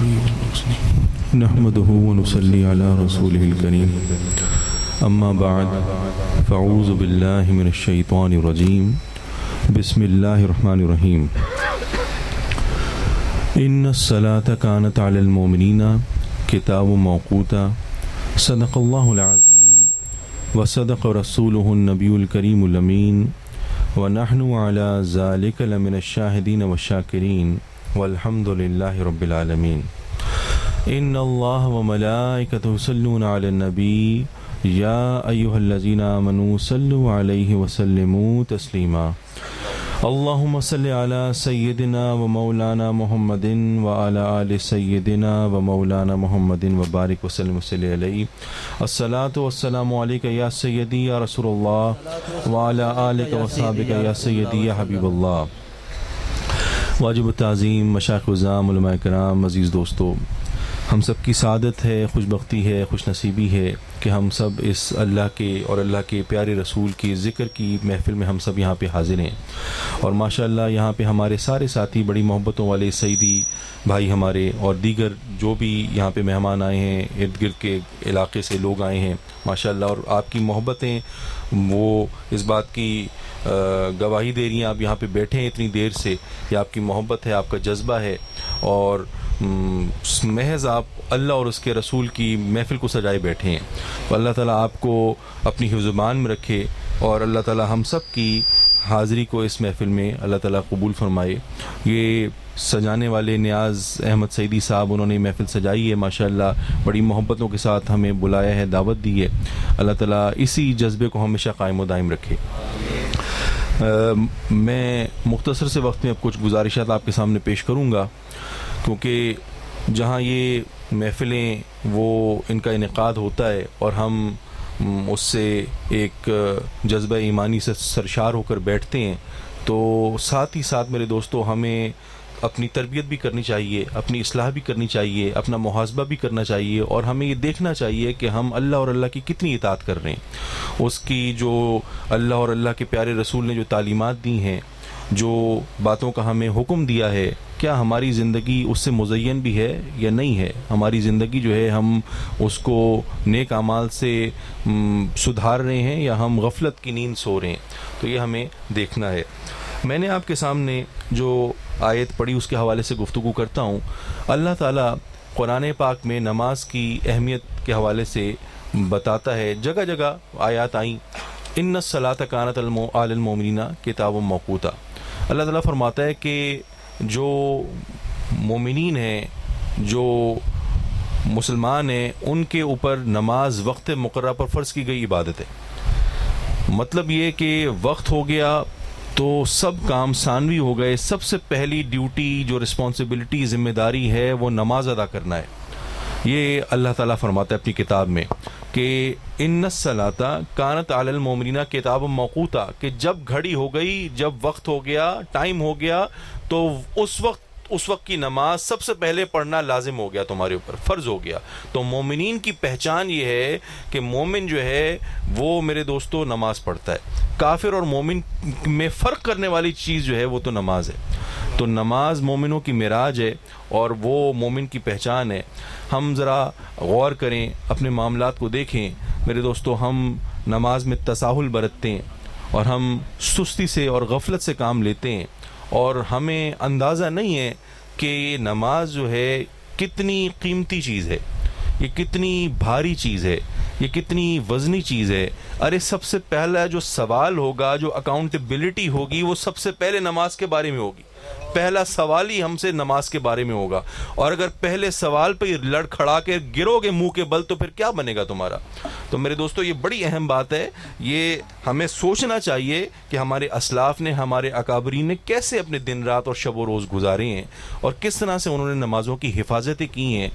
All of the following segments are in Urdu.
نحمده ونصلي على رسوله الكريم اما بعد فاعوذ بالله من الشيطان الرجيم بسم الله الرحمن الرحيم ان الصلاة كانت على المؤمنين كتاب موقوتا صدق الله العظيم وصدق رسوله النبي الكريم الأمين ونحن على ذلك لمن الشاهدين والشاكرين والحمد لله رب العالمين ان الله وملائكته يصلون على النبي يا ايها الذين آمنوا صلوا عليه وسلموا تسليما اللهم صل على سيدنا ومولانا محمد وعلى آل سيدنا ومولانا محمد وبارك وسلم عليه الصلاة والسلام عليك يا سيدي يا رسول الله وعلى آلك وصحبك يا سيدي يا حبيب الله. واجب التعظیم مشائخ عظام علماء کرام عزیز دوستو، ہم سب کی سعادت ہے، خوش بختی ہے، خوش نصیبی ہے کہ ہم سب اس اللہ کے اور اللہ کے پیارے رسول کے ذکر کی محفل میں ہم سب یہاں پہ حاضر ہیں. اور ماشاءاللہ یہاں پہ ہمارے سارے ساتھی بڑی محبتوں والے سعیدی بھائی ہمارے اور دیگر جو بھی یہاں پہ مہمان آئے ہیں، ارد گرد کے علاقے سے لوگ آئے ہیں ماشاءاللہ، اور آپ کی محبتیں وہ اس بات کی گواہی دے رہی ہیں. آپ یہاں پہ بیٹھے ہیں اتنی دیر سے، یہ آپ کی محبت ہے، آپ کا جذبہ ہے، اور محض آپ اللہ اور اس کے رسول کی محفل کو سجائے بیٹھے ہیں. تو اللہ تعالیٰ آپ کو اپنی حفظ ایمان میں رکھے، اور اللہ تعالیٰ ہم سب کی حاضری کو اس محفل میں اللہ تعالیٰ قبول فرمائے. یہ سجانے والے نیاز احمد سعیدی صاحب، انہوں نے محفل سجائی ہے ماشاءاللہ، بڑی محبتوں کے ساتھ ہمیں بلایا ہے، دعوت دی ہے. اللہ تعالیٰ اسی جذبے کو ہمیشہ قائم و دائم رکھے. میں مختصر سے وقت میں اب کچھ گزارشات آپ کے سامنے پیش کروں گا، کیونکہ جہاں یہ محفلیں وہ ان کا انعقاد ہوتا ہے اور ہم اس سے ایک جذبہ ایمانی سے سرشار ہو کر بیٹھتے ہیں، تو ساتھ ہی ساتھ میرے دوستو ہمیں اپنی تربیت بھی کرنی چاہیے، اپنی اصلاح بھی کرنی چاہیے، اپنا محاسبہ بھی کرنا چاہیے، اور ہمیں یہ دیکھنا چاہیے کہ ہم اللہ اور اللہ کی کتنی اطاعت کر رہے ہیں. اس کی جو اللہ اور اللہ کے پیارے رسول نے جو تعلیمات دی ہیں، جو باتوں کا ہمیں حکم دیا ہے، کیا ہماری زندگی اس سے مزین بھی ہے یا نہیں ہے. ہماری زندگی جو ہے ہم اس کو نیک اعمال سے سدھار رہے ہیں یا ہم غفلت کی نیند سو رہے ہیں، تو یہ ہمیں دیکھنا ہے. میں نے آپ کے سامنے جو آیت پڑھی اس کے حوالے سے گفتگو کرتا ہوں. اللہ تعالیٰ قرآن پاک میں نماز کی اہمیت کے حوالے سے بتاتا ہے. جگہ جگہ آیات آئیں، ان الصلاۃ کانت علی المؤمنین کتاب موقوتا. اللہ تعالیٰ فرماتا ہے کہ جو مومنین ہیں، جو مسلمان ہیں، ان کے اوپر نماز وقت مقررہ پر فرض کی گئی عبادت ہے. مطلب یہ کہ وقت ہو گیا تو سب کام ثانوی ہو گئے. سب سے پہلی ڈیوٹی جو رسپانسبلٹی ذمہ داری ہے وہ نماز ادا کرنا ہے. یہ اللہ تعالیٰ فرماتا ہے اپنی کتاب میں کہ ان الصلاۃ کانت علی المؤمنین کتاب موقوتا، کہ جب گھڑی ہو گئی، جب وقت ہو گیا، ٹائم ہو گیا، تو اس وقت کی نماز سب سے پہلے پڑھنا لازم ہو گیا، تمہارے اوپر فرض ہو گیا. تو مومنین کی پہچان یہ ہے کہ مومن جو ہے وہ میرے دوستو نماز پڑھتا ہے. کافر اور مومن میں فرق کرنے والی چیز جو ہے وہ تو نماز ہے. تو نماز مومنوں کی معراج ہے اور وہ مومن کی پہچان ہے. ہم ذرا غور کریں، اپنے معاملات کو دیکھیں میرے دوستو. ہم نماز میں تساہل برتتے ہیں اور ہم سستی سے اور غفلت سے کام لیتے ہیں، اور ہمیں اندازہ نہیں ہے کہ یہ نماز جو ہے کتنی قیمتی چیز ہے، یہ کتنی بھاری چیز ہے، یہ کتنی وزنی چیز ہے. ارے سب سے پہلا جو سوال ہوگا، جو اکاؤنٹیبلٹی ہوگی، وہ سب سے پہلے نماز کے بارے میں ہوگی. پہلا سوال ہی ہم سے نماز کے بارے میں ہوگا، اور اگر پہلے سوال پہ لڑ کھڑا کے گرو گے منہ کے بل تو پھر کیا بنے گا تمہارا. تو میرے دوستو یہ بڑی اہم بات ہے. یہ ہمیں سوچنا چاہیے کہ ہمارے اسلاف نے، ہمارے اکابرین نے کیسے اپنے دن رات اور شب و روز گزارے ہیں، اور کس طرح سے انہوں نے نمازوں کی حفاظتیں کی ہیں.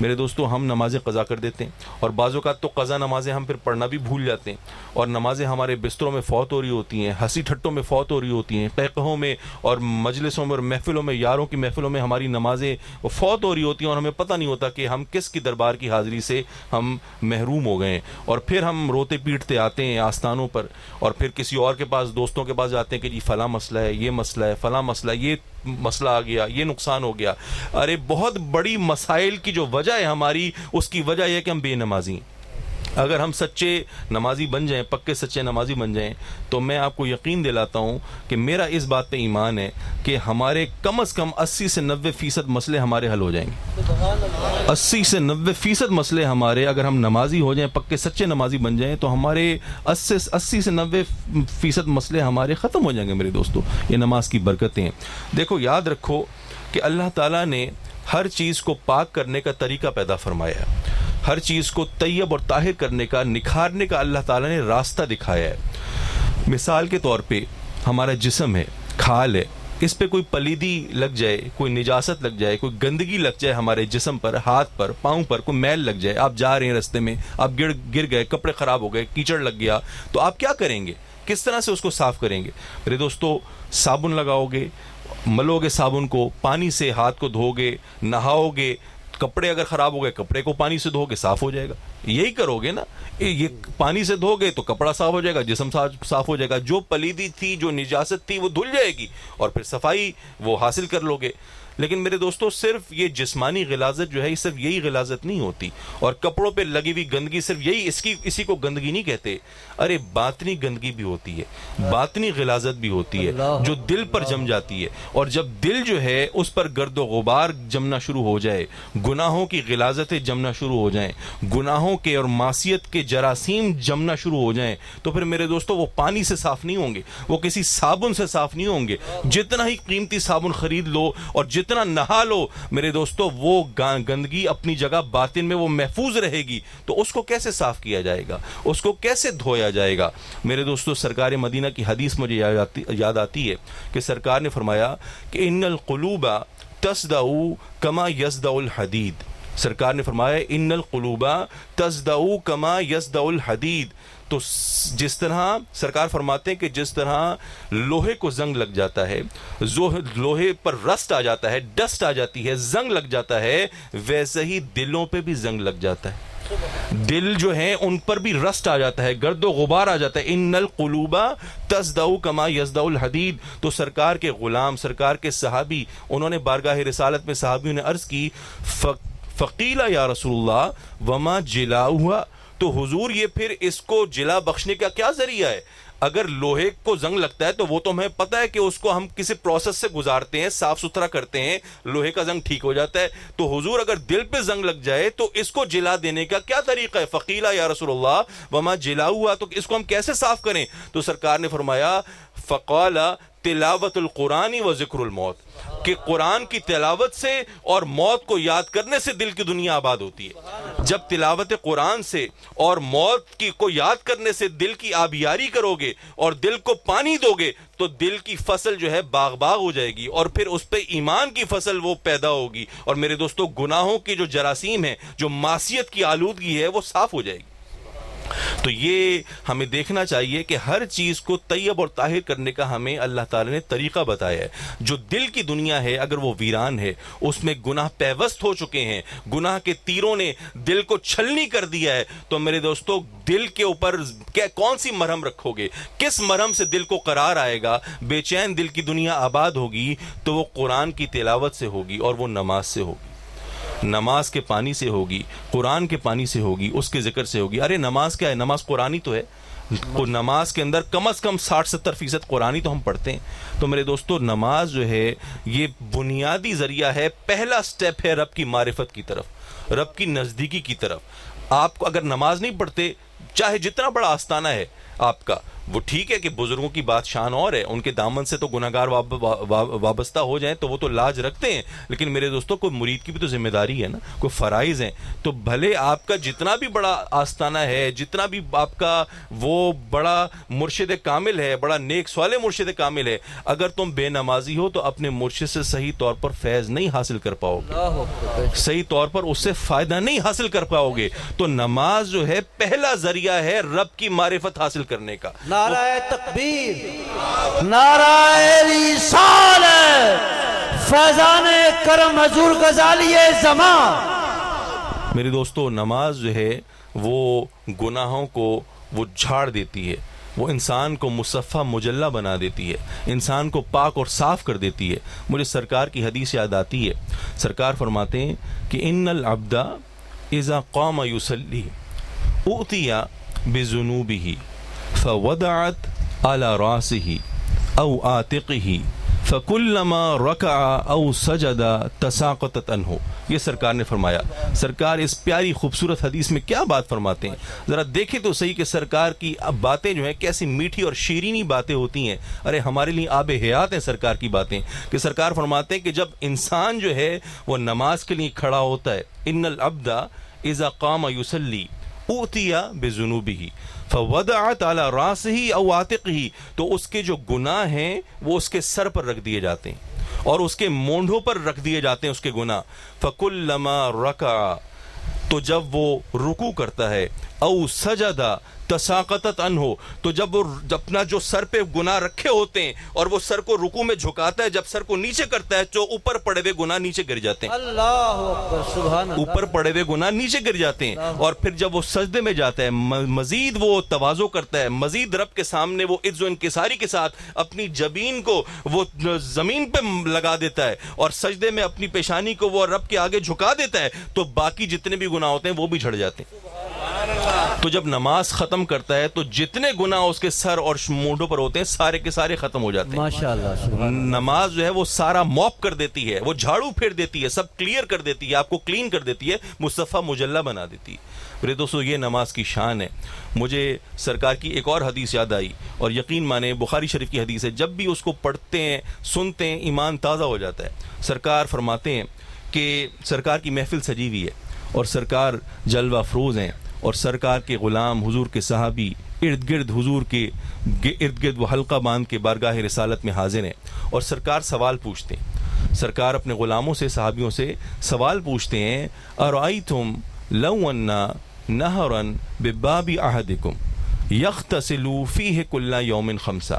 میرے دوستو ہم نمازیں قضا کر دیتے ہیں، اور بعض اوقات تو قضا نمازیں ہم پھر پڑھنا بھی بھول جاتے ہیں، اور نمازیں ہمارے بستروں میں فوت ہو رہی ہوتی ہیں، ہنسی ٹھٹوں میں فوت ہو رہی ہوتی ہیں، قہقہوں میں اور مجلسوں میں اور محفلوں میں، یاروں کی محفلوں میں ہماری نمازیں فوت ہو رہی ہوتی ہیں، اور ہمیں پتہ نہیں ہوتا کہ ہم کس کی دربار کی حاضری سے ہم محروم ہو گئے ہیں. اور پھر ہم روتے پیٹتے آتے ہیں آستانوں پر, اور پھر کسی اور کے پاس, دوستوں کے پاس جاتے ہیں کہ جی فلاں مسئلہ ہے, یہ مسئلہ ہے, فلاں مسئلہ, یہ مسئلہ آ گیا, یہ نقصان ہو گیا. ارے بہت بڑی مسائل کی جو وجہ ہے ہماری, اس کی وجہ یہ ہے کہ ہم بے نمازی ہیں. اگر ہم سچے نمازی بن جائیں, پکے سچے نمازی بن جائیں, تو میں آپ کو یقین دلاتا ہوں کہ میرا اس بات پہ ایمان ہے کہ ہمارے کم از کم 80 سے 90% مسئلے ہمارے حل ہو جائیں گے. 80 سے 90% مسئلے ہمارے, اگر ہم نمازی ہو جائیں, پکے سچے نمازی بن جائیں, تو ہمارے 80 سے 90% مسئلے ہمارے ختم ہو جائیں گے میرے دوستو. یہ نماز کی برکتیں ہیں. دیکھو یاد رکھو کہ اللہ تعالیٰ نے ہر چیز کو پاک کرنے کا طریقہ پیدا فرمایا ہے, ہر چیز کو طیب اور طاہر کرنے کا, نکھارنے کا اللہ تعالیٰ نے راستہ دکھایا ہے. مثال کے طور پہ ہمارا جسم ہے, کھال ہے, اس پہ کوئی پلیدی لگ جائے, کوئی نجاست لگ جائے, کوئی گندگی لگ جائے ہمارے جسم پر, ہاتھ پر, پاؤں پر کوئی میل لگ جائے, آپ جا رہے ہیں رستے میں, آپ گر گئے, کپڑے خراب ہو گئے, کیچڑ لگ گیا, تو آپ کیا کریں گے؟ کس طرح سے اس کو صاف کریں گے؟ میرے دوستو, صابن لگاؤ گے, ملو گے صابن کو, پانی سے ہاتھ کو دھو گے, نہاؤ گے, کپڑے اگر خراب ہو گئے کپڑے کو پانی سے دھو گے, صاف ہو جائے گا. یہی کرو گے نا, یہ پانی سے دھو گے تو کپڑا صاف ہو جائے گا, جسم صاف ہو جائے گا, جو پلیدی تھی, جو نجاست تھی, وہ دھل جائے گی, اور پھر صفائی وہ حاصل کر لو گے. لیکن میرے دوستو, صرف یہ جسمانی غلاظت جو ہے, صرف یہی غلاظت نہیں ہوتی, اور کپڑوں پہ لگی ہوئی گندگی صرف یہی, اسی کو گندگی نہیں کہتے. ارے باطنی گندگی بھی ہوتی ہے, باطنی غلاظت بھی ہوتی ہے, جو دل پر جم جاتی ہے. اور جب دل جو ہے اس پر گرد و غبار جمنا شروع ہو جائے, گناہوں کی غلاظتیں جمنا شروع ہو جائیں, گناہوں کے اور معصیت کے جراثیم جمنا شروع ہو جائیں, تو پھر میرے دوستو وہ پانی سے صاف نہیں ہوں گے, وہ کسی صابن سے صاف نہیں ہوں گے. جتنا ہی قیمتی صابن خرید لو اور جتنا نہا لو میرے دوستو, وہ گندگی اپنی جگہ باطن میں وہ محفوظ رہے گی. تو اس کو کیسے صاف کیا جائے گا, اس کو کیسے دھویا جائے گا؟ میرے دوستو, سرکار مدینہ کی حدیث مجھے یاد آتی ہے کہ سرکار نے فرمایا کہ ان القلوب تصدع کما یصدع الحدید. سرکار نے فرمایا ان القلوب تصدع کما یصدع الحدید. تو جس طرح سرکار فرماتے ہیں کہ جس طرح لوہے کو زنگ لگ جاتا ہے, لوہے پر رسٹ آ جاتا ہے, ڈسٹ آ جاتی ہے, زنگ لگ جاتا ہے, ویسے ہی دلوں پہ بھی زنگ لگ جاتا ہے. دل جو ہیں ان پر بھی رسٹ آ جاتا ہے, گرد و غبار آ جاتا ہے. ان القلوب تصدع کما یصدع الحدید. تو سرکار کے غلام, سرکار کے صحابی, انہوں نے بارگاہ رسالت میں صحابیوں نے عرض کی, فقیل یا رسول اللہ وما جلاؤہا. تو حضور یہ پھر اس کو جلا بخشنے کا کیا ذریعہ ہے؟ اگر لوہے کو زنگ لگتا ہے تو وہ تو ہمیں پتہ ہے کہ اس کو ہم کسی پروسیس سے گزارتے ہیں, صاف ستھرا کرتے ہیں, لوہے کا زنگ ٹھیک ہو جاتا ہے. تو حضور اگر دل پہ زنگ لگ جائے تو اس کو جلا دینے کا کیا طریقہ ہے؟ فقیلا یا رسول اللہ وما جلاؤہا. تو اس کو ہم کیسے صاف کریں؟ تو سرکار نے فرمایا فقال تلاوت القرآن و ذکر الموت, کہ قرآن کی تلاوت سے اور موت کو یاد کرنے سے دل کی دنیا آباد ہوتی ہے. جب تلاوت قرآن سے اور موت کی کو یاد کرنے سے دل کی آبیاری کرو گے اور دل کو پانی دو گے تو دل کی فصل جو ہے باغ ہو جائے گی, اور پھر اس پہ ایمان کی فصل وہ پیدا ہوگی. اور میرے دوستو, گناہوں کی جو جراثیم ہے, جو معصیت کی آلودگی ہے, وہ صاف ہو جائے گی. تو یہ ہمیں دیکھنا چاہیے کہ ہر چیز کو طیب اور طاہر کرنے کا ہمیں اللہ تعالیٰ نے طریقہ بتایا ہے. جو دل کی دنیا ہے اگر وہ ویران ہے, اس میں گناہ پیوست ہو چکے ہیں, گناہ کے تیروں نے دل کو چھلنی کر دیا ہے, تو میرے دوستو دل کے اوپر کون سی مرہم رکھو گے؟ کس مرہم سے دل کو قرار آئے گا؟ بے چین دل کی دنیا آباد ہوگی تو وہ قرآن کی تلاوت سے ہوگی اور وہ نماز سے ہوگی, نماز کے پانی سے ہوگی, قرآن کے پانی سے ہوگی, اس کے ذکر سے ہوگی. ارے نماز کیا ہے؟ نماز قرآن ہی تو ہے. نماز کے اندر کم از کم 60-70% قرآن ہی تو ہم پڑھتے ہیں. تو میرے دوستو, نماز جو ہے یہ بنیادی ذریعہ ہے, پہلا سٹیپ ہے رب کی معرفت کی طرف, رب کی نزدیکی کی طرف. آپ کو اگر نماز نہیں پڑھتے, چاہے جتنا بڑا آستانہ ہے آپ کا, وہ ٹھیک ہے کہ بزرگوں کی بات شان اور ہے, ان کے دامن سے تو گناہگار وابستہ ہو جائیں تو وہ تو لاج رکھتے ہیں, لیکن میرے دوستوں کوئی مرید کی بھی تو ذمہ داری ہے نا, کوئی فرائض ہیں. تو بھلے آپ کا جتنا بھی بڑا آستانہ ہے, جتنا بھی آپ کا وہ بڑا مرشد کامل ہے, بڑا نیک صالح مرشد کامل ہے, اگر تم بے نمازی ہو تو اپنے مرشد سے صحیح طور پر فیض نہیں حاصل کر پاؤ گے, صحیح طور پر اس سے فائدہ نہیں حاصل کر پاؤ گے. تو نماز جو ہے پہلا ذریعہ ہے رب کی معرفت حاصل کرنے کا. نعرہ تکبیر, نعرہ رسالت, فیضان کرم حضور غزالی زمان. میرے دوستو, نماز جو ہے وہ گناہوں کو وہ جھاڑ دیتی ہے، وہ انسان کو مصفہ مجلہ بنا دیتی ہے، انسان کو پاک اور صاف کر دیتی ہے۔ مجھے سرکار کی حدیث یاد آتی ہے، سرکار فرماتے ہیں کہ ان العبد اذا قام یصلی اؤتی بذنوبہ فوضعت علی راسہ او عاتقہ فکلما رکع او سجد تساقطت عنہ۔ یہ سرکار نے فرمایا۔ سرکار اس پیاری خوبصورت حدیث میں کیا بات فرماتے ہیں؟ ذرا دیکھیں تو صحیح کہ سرکار کی باتیں جو ہیں کیسی میٹھی اور شیرینی باتیں ہوتی ہیں۔ ارے ہمارے لیے آب حیات ہیں سرکار کی باتیں، کہ سرکار فرماتے ہیں کہ جب انسان جو ہے وہ نماز کے لیے کھڑا ہوتا ہے، ان العبد اذا قام یصلی اوتی بذنوبہ فوضعت علی راسہ او عاتقہ، تو اس کے جو گناہ ہیں وہ اس کے سر پر رکھ دیے جاتے ہیں اور اس کے مونڈھوں پر رکھ دیے جاتے ہیں اس کے گناہ۔ فکلما رکع، تو جب وہ رکوع کرتا ہے، او سجدہ تساقطت عنہ، تو جب وہ اپنا جو سر پہ گناہ رکھے ہوتے ہیں اور وہ سر کو رکوع میں جھکاتا ہے، جب سر کو نیچے کرتا ہے تو اوپر پڑے ہوئے گناہ نیچے گر جاتے ہیں، اللہ اکبر، سبحان اللہ، اوپر پڑے ہوئے گناہ نیچے گر جاتے ہیں۔ اور پھر جب وہ سجدے میں جاتا ہے، مزید وہ تواضع کرتا ہے، مزید رب کے سامنے وہ عز و انکساری کے ساتھ اپنی جبین کو وہ زمین پہ لگا دیتا ہے اور سجدے میں اپنی پیشانی کو وہ رب کے آگے جھکا دیتا ہے، تو باقی جتنے بھی گناہ ہوتے ہیں وہ بھی جھڑ جاتے ہیں۔ تو جب نماز ختم کرتا ہے تو جتنے گناہ اس کے سر اور مونڈوں پر ہوتے ہیں سارے کے سارے ختم ہو جاتے ہیں۔ ماشاءاللہ، سبحان اللہ۔ نماز جو ہے وہ سارا موپ کر دیتی ہے، وہ جھاڑو پھیر دیتی ہے، سب کلیئر کر دیتی ہے، آپ کو کلین کر دیتی ہے، مصطفیٰ مجلہ بنا دیتی ہے۔ میرے دوستو، یہ نماز کی شان ہے۔ مجھے سرکار کی ایک اور حدیث یاد آئی، اور یقین مانیں بخاری شریف کی حدیث ہے، جب بھی اس کو پڑھتے ہیں سنتے ہیں ایمان تازہ ہو جاتا ہے۔ سرکار فرماتے ہیں کہ سرکار کی محفل سجی ہوئی ہے اور سرکار جلوہ افروز ہیں، اور سرکار کے غلام حضور کے صحابی ارد گرد حضور کے ارد گرد وہ حلقہ باندھ کے بارگاہ رسالت میں حاضر ہیں، اور سرکار سوال پوچھتے ہیں۔ سرکار اپنے غلاموں سے، صحابیوں سے سوال پوچھتے ہیں، ارأیتم لو ان نہرا بباب احدکم یغتسل فیہ کل یوم خمسہ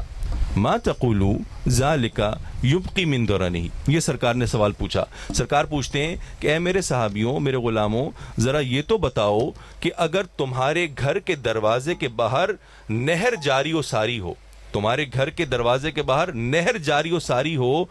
ما تقولو ذالک یبقی من درنہ۔ یہ سرکار نے سوال پوچھا۔ سرکار پوچھتے ہیں کہ اے میرے صحابیوں، میرے غلاموں، ذرا یہ تو بتاؤ کہ اگر تمہارے گھر کے دروازے کے باہر نہر جاری و ساری ہو، تمہارے گھر کے دروازے کے باہر نہر جاری و ساری ہو،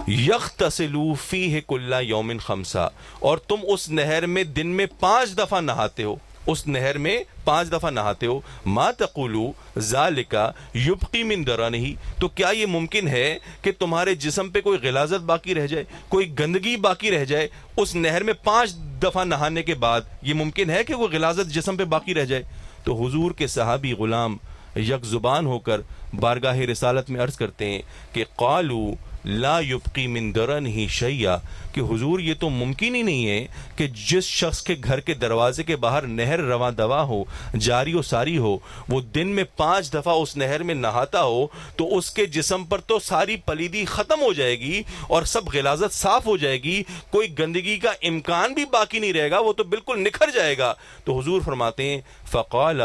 یغتسلوا فیہ کل یوم خمسہ، اور تم اس نہر میں دن میں 5 دفعہ نہاتے ہو، اس نہر میں 5 دفعہ نہاتے ہو، ما تقولو ذالک یبقی من درنہ، تو کیا یہ ممکن ہے کہ تمہارے جسم پہ کوئی غلاظت باقی رہ جائے، کوئی گندگی باقی رہ جائے اس نہر میں 5 دفعہ نہانے کے بعد؟ یہ ممکن ہے کہ کوئی غلاظت جسم پہ باقی رہ جائے؟ تو حضور کے صحابی غلام یک زبان ہو کر بارگاہ رسالت میں عرض کرتے ہیں کہ قالو لا یبقی من درنہ شیئا، کہ حضور یہ تو ممکن ہی نہیں ہے کہ جس شخص کے گھر کے دروازے کے باہر نہر رواں دوا ہو، جاری و ساری ہو، وہ دن میں 5 دفعہ اس نہر میں نہاتا ہو، تو اس کے جسم پر تو ساری پلیدی ختم ہو جائے گی اور سب غلاظت صاف ہو جائے گی، کوئی گندگی کا امکان بھی باقی نہیں رہے گا، وہ تو بالکل نکھر جائے گا۔ تو حضور فرماتے ہیں فقال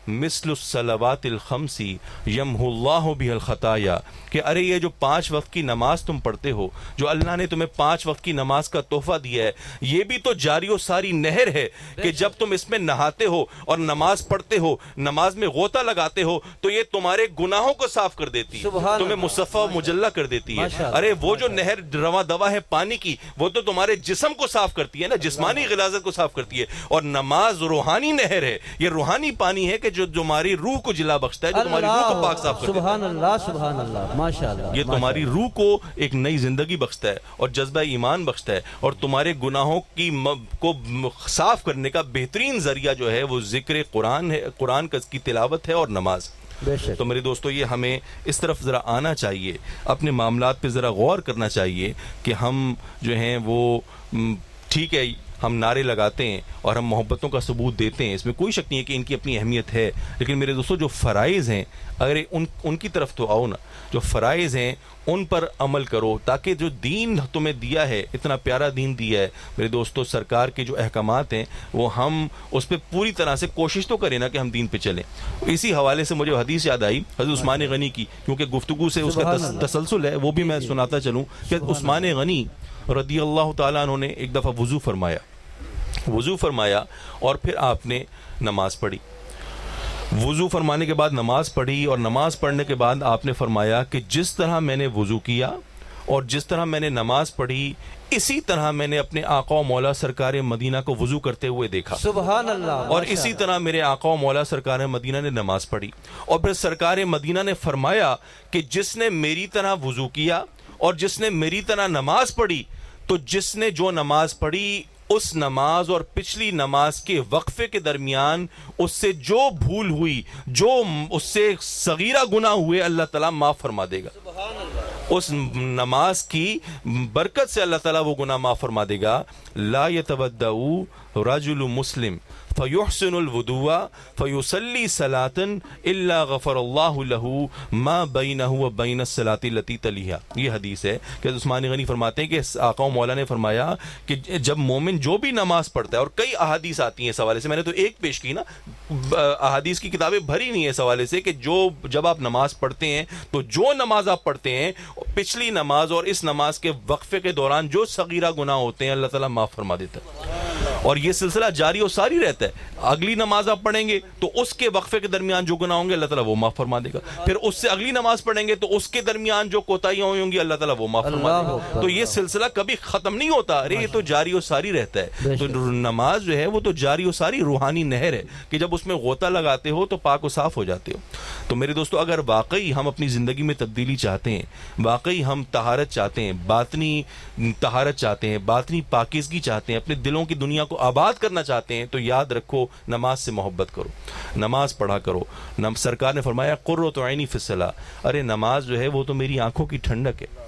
مثل الصلوات الخمس یمحو اللہ بها الخطایا، کہ ارے یہ جو 5 وقت کی نماز تم پڑھتے ہو، جو اللہ نے تمہیں 5 وقت کی نماز کا تحفہ دیا ہے، یہ بھی تو جاری و ساری نہر ہے کہ جب تم اس میں نہاتے ہو اور نماز پڑھتے ہو، نماز میں غوطہ لگاتے ہو، تو یہ تمہارے گناہوں کو صاف کر دیتی ہے، تمہیں مصفہ و مجلہ کر دیتی ہے۔ ارے وہ جو نہر رواں دوا ہے پانی کی، وہ تو تمہارے جسم کو صاف کرتی ہے نا، جسمانی غلاظت کو صاف کرتی ہے، اور نماز روحانی نہر ہے، یہ روحانی پانی ہے کہ جو تمہاری روح کو جلا بخشتا ہے، جو تمہاری روح کو پاک صاف کرتا ہے۔ سبحان اللہ، سبحان اللہ، ماشاءاللہ، یہ تمہاری روح کو ایک نئی زندگی بخشتا ہے اور جذبہ ایمان بخشتا ہے، اور تمہارے گناہوں کو صاف کرنے کا بہترین ذریعہ جو ہے وہ ذکر قرآن ہے، قرآن کی تلاوت ہے اور نماز۔ تو میرے دوستو، یہ ہمیں اس طرف ذرا آنا چاہیے، اپنے معاملات پہ ذرا غور کرنا چاہیے کہ ہم جو ہیں وہ ٹھیک ہے ہم نعرے لگاتے ہیں اور ہم محبتوں کا ثبوت دیتے ہیں، اس میں کوئی شک نہیں ہے کہ ان کی اپنی اہمیت ہے، لیکن میرے دوستو جو فرائض ہیں اگر ان کی طرف تو آؤ نا، جو فرائض ہیں ان پر عمل کرو، تاکہ جو دین تمہیں دیا ہے، اتنا پیارا دین دیا ہے میرے دوستو، سرکار کے جو احکامات ہیں وہ ہم اس پہ پوری طرح سے کوشش تو کریں نا کہ ہم دین پہ چلیں۔ اسی حوالے سے مجھے حدیث یاد آئی حضرت عثمان غنی کی، کیونکہ گفتگو سے اس کا تسلسل ہے، وہ بھی میں سناتا چلوں کہ عثمان غنی رضی اللہ تعالیٰ عنہ نے ایک دفعہ وضو فرمایا، وضو فرمایا اور پھر آپ نے نماز پڑھی. وضو فرمانے کے بعد نماز پڑھی اور نماز پڑھنے کے بعد آپ نے فرمایا کہ جس طرح میں نے وضو کیا اور جس طرح میں نے نماز پڑھی اسی طرح میں نے اپنے آقا و مولا سرکار مدینہ کو وضو کرتے ہوئے دیکھا, سبحان اللہ. اور اسی طرح میرے آقا و مولا سرکار مدینہ نے نماز پڑھی. اور پھر سرکار مدینہ نے فرمایا کہ جس نے میری طرح وضو کیا اور جس نے میری طرح نماز پڑھی, تو جس نے جو نماز پڑھی اس نماز اور پچھلی نماز کے وقفے کے درمیان اس سے جو بھول ہوئی, جو اس سے صغیرہ گناہ ہوئے, اللہ تعالیٰ معاف فرما دے گا. اس نماز کی برکت سے اللہ تعالیٰ وہ گناہ معاف فرما دے گا. لا يتودع رجل مسلم فيحسن الوضوء فيصلي صلاة الا غفر الله له ما بينه وبين الصلاة التي تليها. یہ حدیث ہے کہ عثمان غنی فرماتے ہیں کہ آقا و مولا نے فرمایا کہ جب مومن جو بھی نماز پڑھتا ہے, اور کئی احادیث آتی ہیں اس حوالے سے, میں نے تو ایک پیش کی نا, احادیث کی کتابیں بھری نہیں ہیں اس حوالے سے کہ جب آپ نماز پڑھتے ہیں تو جو نماز آپ پڑھتے ہیں پچھلی نماز اور اس نماز کے وقفے کے دوران جو صغیرہ گناہ ہوتے ہیں اللہ تعالیٰ معاف فرما دیتا ہے. اور یہ سلسلہ جاری و ساری رہتا ہے. اگلی نماز آپ پڑھیں گے تو اس کے وقفے کے درمیان جو گناہ ہوں گے اللہ تعالیٰ وہ معاف فرما دے گا. پھر اس سے اگلی نماز پڑھیں گے تو اس کے درمیان جو کوتاہیاں ہوں گی اللہ تعالیٰ وہ معاف فرما دے گا. تو یہ سلسلہ کبھی ختم نہیں ہوتا. ارے یہ تو جاری و ساری رہتا ہے. تو نماز جو ہے وہ تو جاری و ساری روحانی نہر ہے کہ جب اس میں غوطہ لگاتے ہو تو پاک و صاف ہو جاتے ہو. تو میرے دوستو, اگر واقعی ہم اپنی زندگی میں تبدیلی چاہتے ہیں, واقعی ہم طہارت چاہتے ہیں, باطنی طہارت چاہتے ہیں, باطنی پاکیزگی چاہتے ہیں, اپنے دلوں کی دنیا کو آباد کرنا چاہتے ہیں, تو یاد رکھو نماز سے محبت کرو, نماز پڑھا کرو. سرکار نے فرمایا قرۃ عینی فی الصلاۃ, ارے نماز جو ہے وہ تو میری آنکھوں کی ٹھنڈک ہے.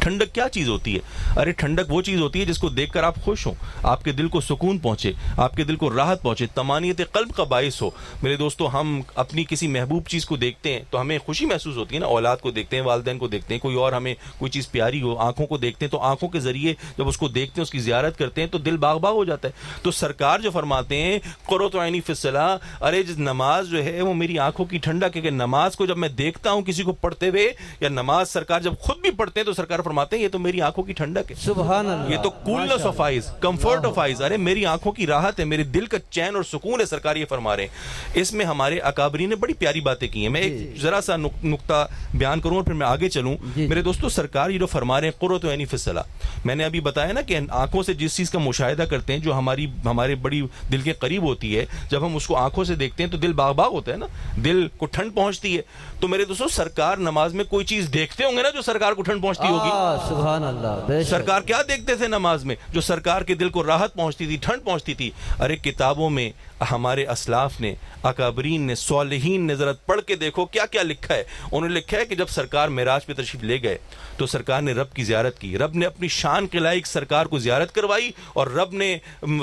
ٹھنڈک کیا چیز ہوتی ہے؟ ارے ٹھنڈک وہ چیز ہوتی ہے جس کو دیکھ کر آپ خوش ہوں, آپ کے دل کو سکون پہنچے, آپ کے دل کو راحت پہنچے, طمانینت قلب کا باعث ہو. میرے دوستو, ہم اپنی کسی محبوب چیز کو دیکھتے ہیں تو ہمیں خوشی محسوس ہوتی ہے نا. اولاد کو دیکھتے ہیں, والدین کو دیکھتے ہیں, کوئی اور ہمیں کوئی چیز پیاری ہو, آنکھوں کو دیکھتے ہیں, تو آنکھوں کے ذریعے جب اس کو دیکھتے ہیں, اس کی زیارت کرتے ہیں تو دل باغ باغ ہو جاتا ہے. تو سرکار جو فرماتے ہیں قرۃ عینی فی الصلاۃ, ارے نماز جو ہے وہ میری آنکھوں کی ٹھنڈک ہے. کہ نماز کو جب میں دیکھتا ہوں کسی کو پڑھتے ہوئے, یا نماز سرکار جب خود بھی پڑھتے ہیں تو سرکار فرماتے ہیں یہ تو میری آنکھوں کی ٹھنڈک ہے. سبحان اللہ. یہ تو coolness of eyes, comfort of eyes, ارے میری آنکھوں کی راحت ہے, میرے دل کا چین اور سکون ہے. سرکار یہ فرما رہے ہیں. اس میں ہمارے اکابرین نے بڑی پیاری باتیں کی ہیں. میں ایک ذرا سا نقطہ بیان کروں اور پھر میں آگے چلوں. میرے دوستو, سرکار یہ جو فرما رہے ہیں قرۃ عینی فی الصلاۃ, میں نے ابھی بتایا نا کہ آنکھوں سے جس چیز کا مشاہدہ کرتے ہیں جو ہمارے بڑی دل کے قریب ہوتی ہے, جب ہم اس کو آنکھوں سے دیکھتے ہیں تو دل باغ باغ ہوتا ہے نا, دل کو ٹھنڈ پہنچتی ہے. تو میرے دوستو, سرکار نماز میں کوئی چیز دیکھتے ہوں گے نا جو سرکار کو ٹھنڈ پہنچتی ہوگی. سبحان اللہ. سرکار کیا دیکھتے تھے نماز میں جو سرکار کے دل کو راحت پہنچتی تھی, ٹھنڈ پہنچتی تھی؟ ارے کتابوں میں ہمارے اسلاف نے, اکابرین نے, صالحین نے, ذرا پڑھ کے دیکھو کیا کیا لکھا ہے. انہوں نے لکھا ہے کہ جب سرکار معراج پہ تشریف لے گئے تو سرکار نے رب کی زیارت کی, رب نے اپنی شان کے لائق سرکار کو زیارت کروائی, اور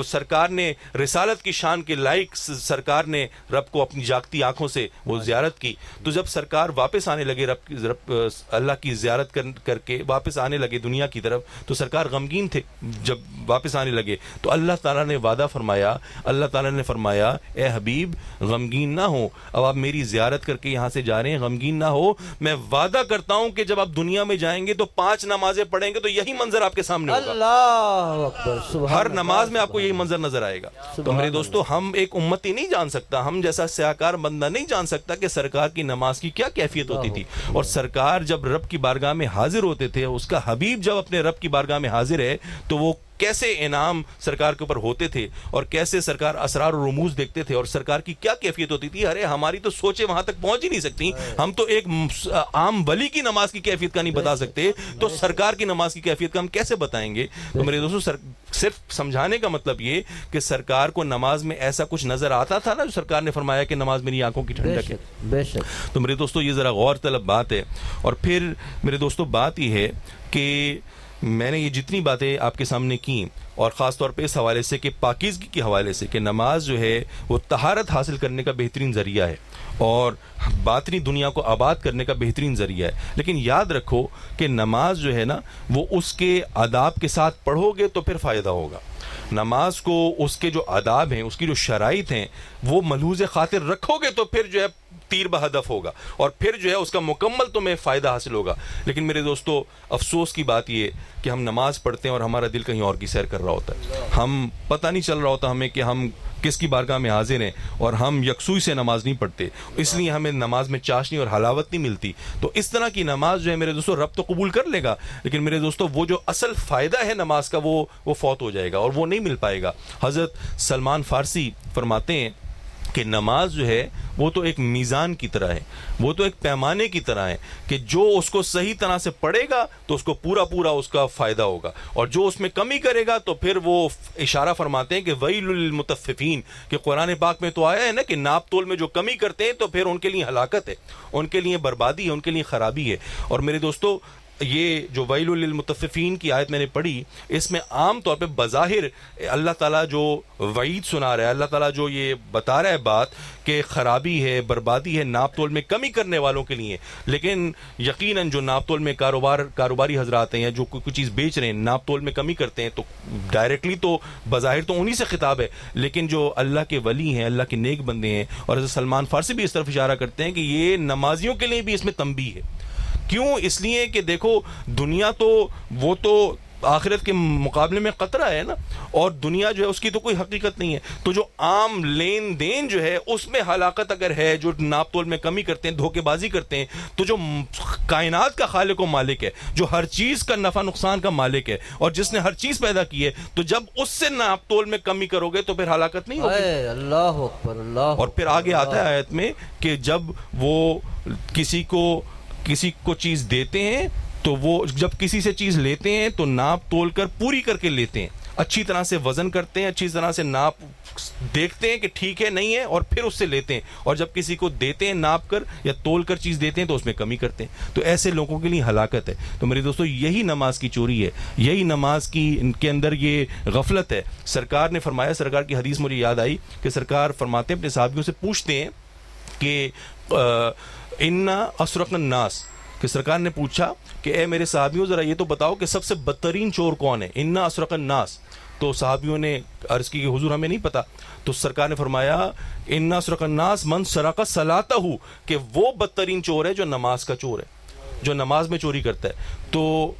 سرکار نے رسالت کی شان کے لائق سرکار نے رب کو اپنی جاگتی آنکھوں سے وہ زیارت کی. تو جب سرکار واپس آنے لگے, اللہ کی زیارت کر کے واپس آنے لگے دنیا کی طرف, تو سرکار غمگین تھے. جب واپس آنے لگے تو اللہ تعالیٰ نے وعدہ فرمایا, اللہ تعالیٰ نے فرمایا اے حبیب غمگین نہ ہو, اب آپ میری زیارت کر کے یہاں سے جا رہے ہیں, غمگین نہ ہو. میں وعدہ کرتا ہوں کہ جب آپ دنیا میں جائیں گے تو 5 نمازیں پڑھیں گے تو یہی منظر آپ کے سامنے ہوگا. اللہ اکبر. ہر نماز میں آپ کو یہی منظر نظر آئے گا. تو میرے دوستو, ہم ایک امتی نہیں جان سکتا, ہم جیسا سیاکار بندہ نہیں جان سکتا کہ سرکار کی نماز کی کیا کیفیت ہوتی تھی. اور سرکار جب رب کی بارگاہ میں حاضر ہوتے تھے, اس کا حبیب جب اپنے رب کی بارگاہ میں حاضر ہے تو وہ کیسے انعام سرکار کے اوپر ہوتے تھے, اور کیسے سرکار اسرار و رموز دیکھتے تھے, اور سرکار کی کیا کیفیت ہوتی تھی. ارے ہماری تو سوچیں وہاں تک پہنچ ہی نہیں سکتی. ہم تو ایک عام ولی کی نماز کی کیفیت کا نہیں بتا سکتے, تو سرکار کی نماز کی کیفیت کا ہم کیسے بتائیں گے. تو میرے دوستو, صرف سمجھانے کا مطلب یہ کہ سرکار کو نماز میں ایسا کچھ نظر آتا تھا نا جو سرکار نے فرمایا کہ نماز میری آنکھوں کی ٹھنڈک ہے. بے شک. تو میرے دوستو, یہ ذرا غور طلب بات ہے. اور پھر میرے دوستو, بات یہ ہے کہ میں نے یہ جتنی باتیں آپ کے سامنے کی, اور خاص طور پہ اس حوالے سے کہ پاکیزگی کے حوالے سے کہ نماز جو ہے وہ طہارت حاصل کرنے کا بہترین ذریعہ ہے اور باطنی دنیا کو آباد کرنے کا بہترین ذریعہ ہے. لیکن یاد رکھو کہ نماز جو ہے نا وہ اس کے آداب کے ساتھ پڑھو گے تو پھر فائدہ ہوگا. نماز کو اس کے جو آداب ہیں، اس کی جو شرائط ہیں، وہ ملحوظ خاطر رکھو گے تو پھر جو ہے تیر بہدف ہوگا، اور پھر جو ہے اس کا مکمل تمہیں فائدہ حاصل ہوگا۔ لیکن میرے دوستو، افسوس کی بات یہ کہ ہم نماز پڑھتے ہیں اور ہمارا دل کہیں اور کی سیر کر رہا ہوتا ہے، ہم پتہ نہیں چل رہا ہوتا ہمیں کہ ہم کس کی بارگاہ میں حاضر ہیں، اور ہم یکسوئی سے نماز نہیں پڑھتے، اس لیے ہمیں نماز میں چاشنی اور حلاوت نہیں ملتی۔ تو اس طرح کی نماز جو ہے میرے دوستو، رب تو قبول کر لے گا، لیکن میرے دوستو وہ جو اصل فائدہ ہے نماز کا وہ فوت ہو جائے گا اور وہ نہیں مل پائے گا۔ حضرت سلمان فارسی فرماتے ہیں کہ نماز جو ہے وہ تو ایک میزان کی طرح ہے، وہ تو ایک پیمانے کی طرح ہے کہ جو اس کو صحیح طرح سے پڑھے گا تو اس کو پورا اس کا فائدہ ہوگا، اور جو اس میں کمی کرے گا تو پھر وہ اشارہ فرماتے ہیں کہ ویل للمطففین، کہ قرآن پاک میں تو آیا ہے نا کہ ناپ تول میں جو کمی کرتے ہیں تو پھر ان کے لیے ہلاکت ہے، ان کے لیے بربادی ہے، ان کے لیے خرابی ہے۔ اور میرے دوستو، یہ جو ویل للمطففین کی آیت میں نے پڑھی، اس میں عام طور پہ بظاہر اللہ تعالیٰ جو وعید سنا رہا ہے، اللہ تعالیٰ جو یہ بتا رہا ہے بات کہ خرابی ہے، بربادی ہے ناپ تول میں کمی کرنے والوں کے لیے، لیکن یقیناً جو ناپ تول میں کاروباری حضرات ہیں یا جو کوئی چیز بیچ رہے ہیں ناپ تول میں کمی کرتے ہیں، تو ڈائریکٹلی تو بظاہر تو انہی سے خطاب ہے، لیکن جو اللہ کے ولی ہیں، اللہ کے نیک بندے ہیں، اور حضرت سلمان فارسی بھی اس طرف اشارہ کرتے ہیں کہ یہ نمازیوں کے لیے بھی اس میں تنبیہ ہے۔ کیوں؟ اس لیے کہ دیکھو، دنیا تو وہ تو آخرت کے مقابلے میں قطرہ ہے نا، اور دنیا جو ہے اس کی تو کوئی حقیقت نہیں ہے، تو جو عام لین دین جو ہے اس میں ہلاکت اگر ہے، جو ناپ تول میں کمی کرتے ہیں، دھوکے بازی کرتے ہیں، تو جو کائنات کا خالق و مالک ہے، جو ہر چیز کا نفع نقصان کا مالک ہے، اور جس نے ہر چیز پیدا کی ہے، تو جب اس سے ناپ تول میں کمی کرو گے تو پھر ہلاکت نہیں ہوگی۔ اللہ اکبر، اللہ۔ اور پھر آگے آتا ہے آیت میں کہ جب وہ کسی کو چیز دیتے ہیں تو وہ جب کسی سے چیز لیتے ہیں تو ناپ تول کر پوری کر کے لیتے ہیں، اچھی طرح سے وزن کرتے ہیں، اچھی طرح سے ناپ دیکھتے ہیں کہ ٹھیک ہے نہیں ہے، اور پھر اس سے لیتے ہیں، اور جب کسی کو دیتے ہیں ناپ کر یا تول کر چیز دیتے ہیں تو اس میں کمی کرتے ہیں۔ تو ایسے لوگوں کے لیے ہلاکت ہے۔ تو میرے دوستو، یہی نماز کی چوری ہے، یہی نماز کی ان کے اندر یہ غفلت ہے۔ سرکار نے فرمایا، سرکار کی حدیث مجھے یاد آئی کہ سرکار فرماتے ہیں، اپنے صحابیوں سے پوچھتے ہیں کہ انا اسرق الناس، کہ سرکار نے پوچھا کہ اے میرے صحابیوں، ذرا یہ تو بتاؤ کہ سب سے بدترین چور کون ہے؟ انا اسرق الناس۔ تو صحابیوں نے عرض کی کہ حضور ہمیں نہیں پتا۔ تو سرکار نے فرمایا انا اسرق الناس من سرق صلاتہ، کہ وہ بدترین چور ہے جو نماز کا چور ہے، جو نماز میں چوری کرتا ہے۔ تو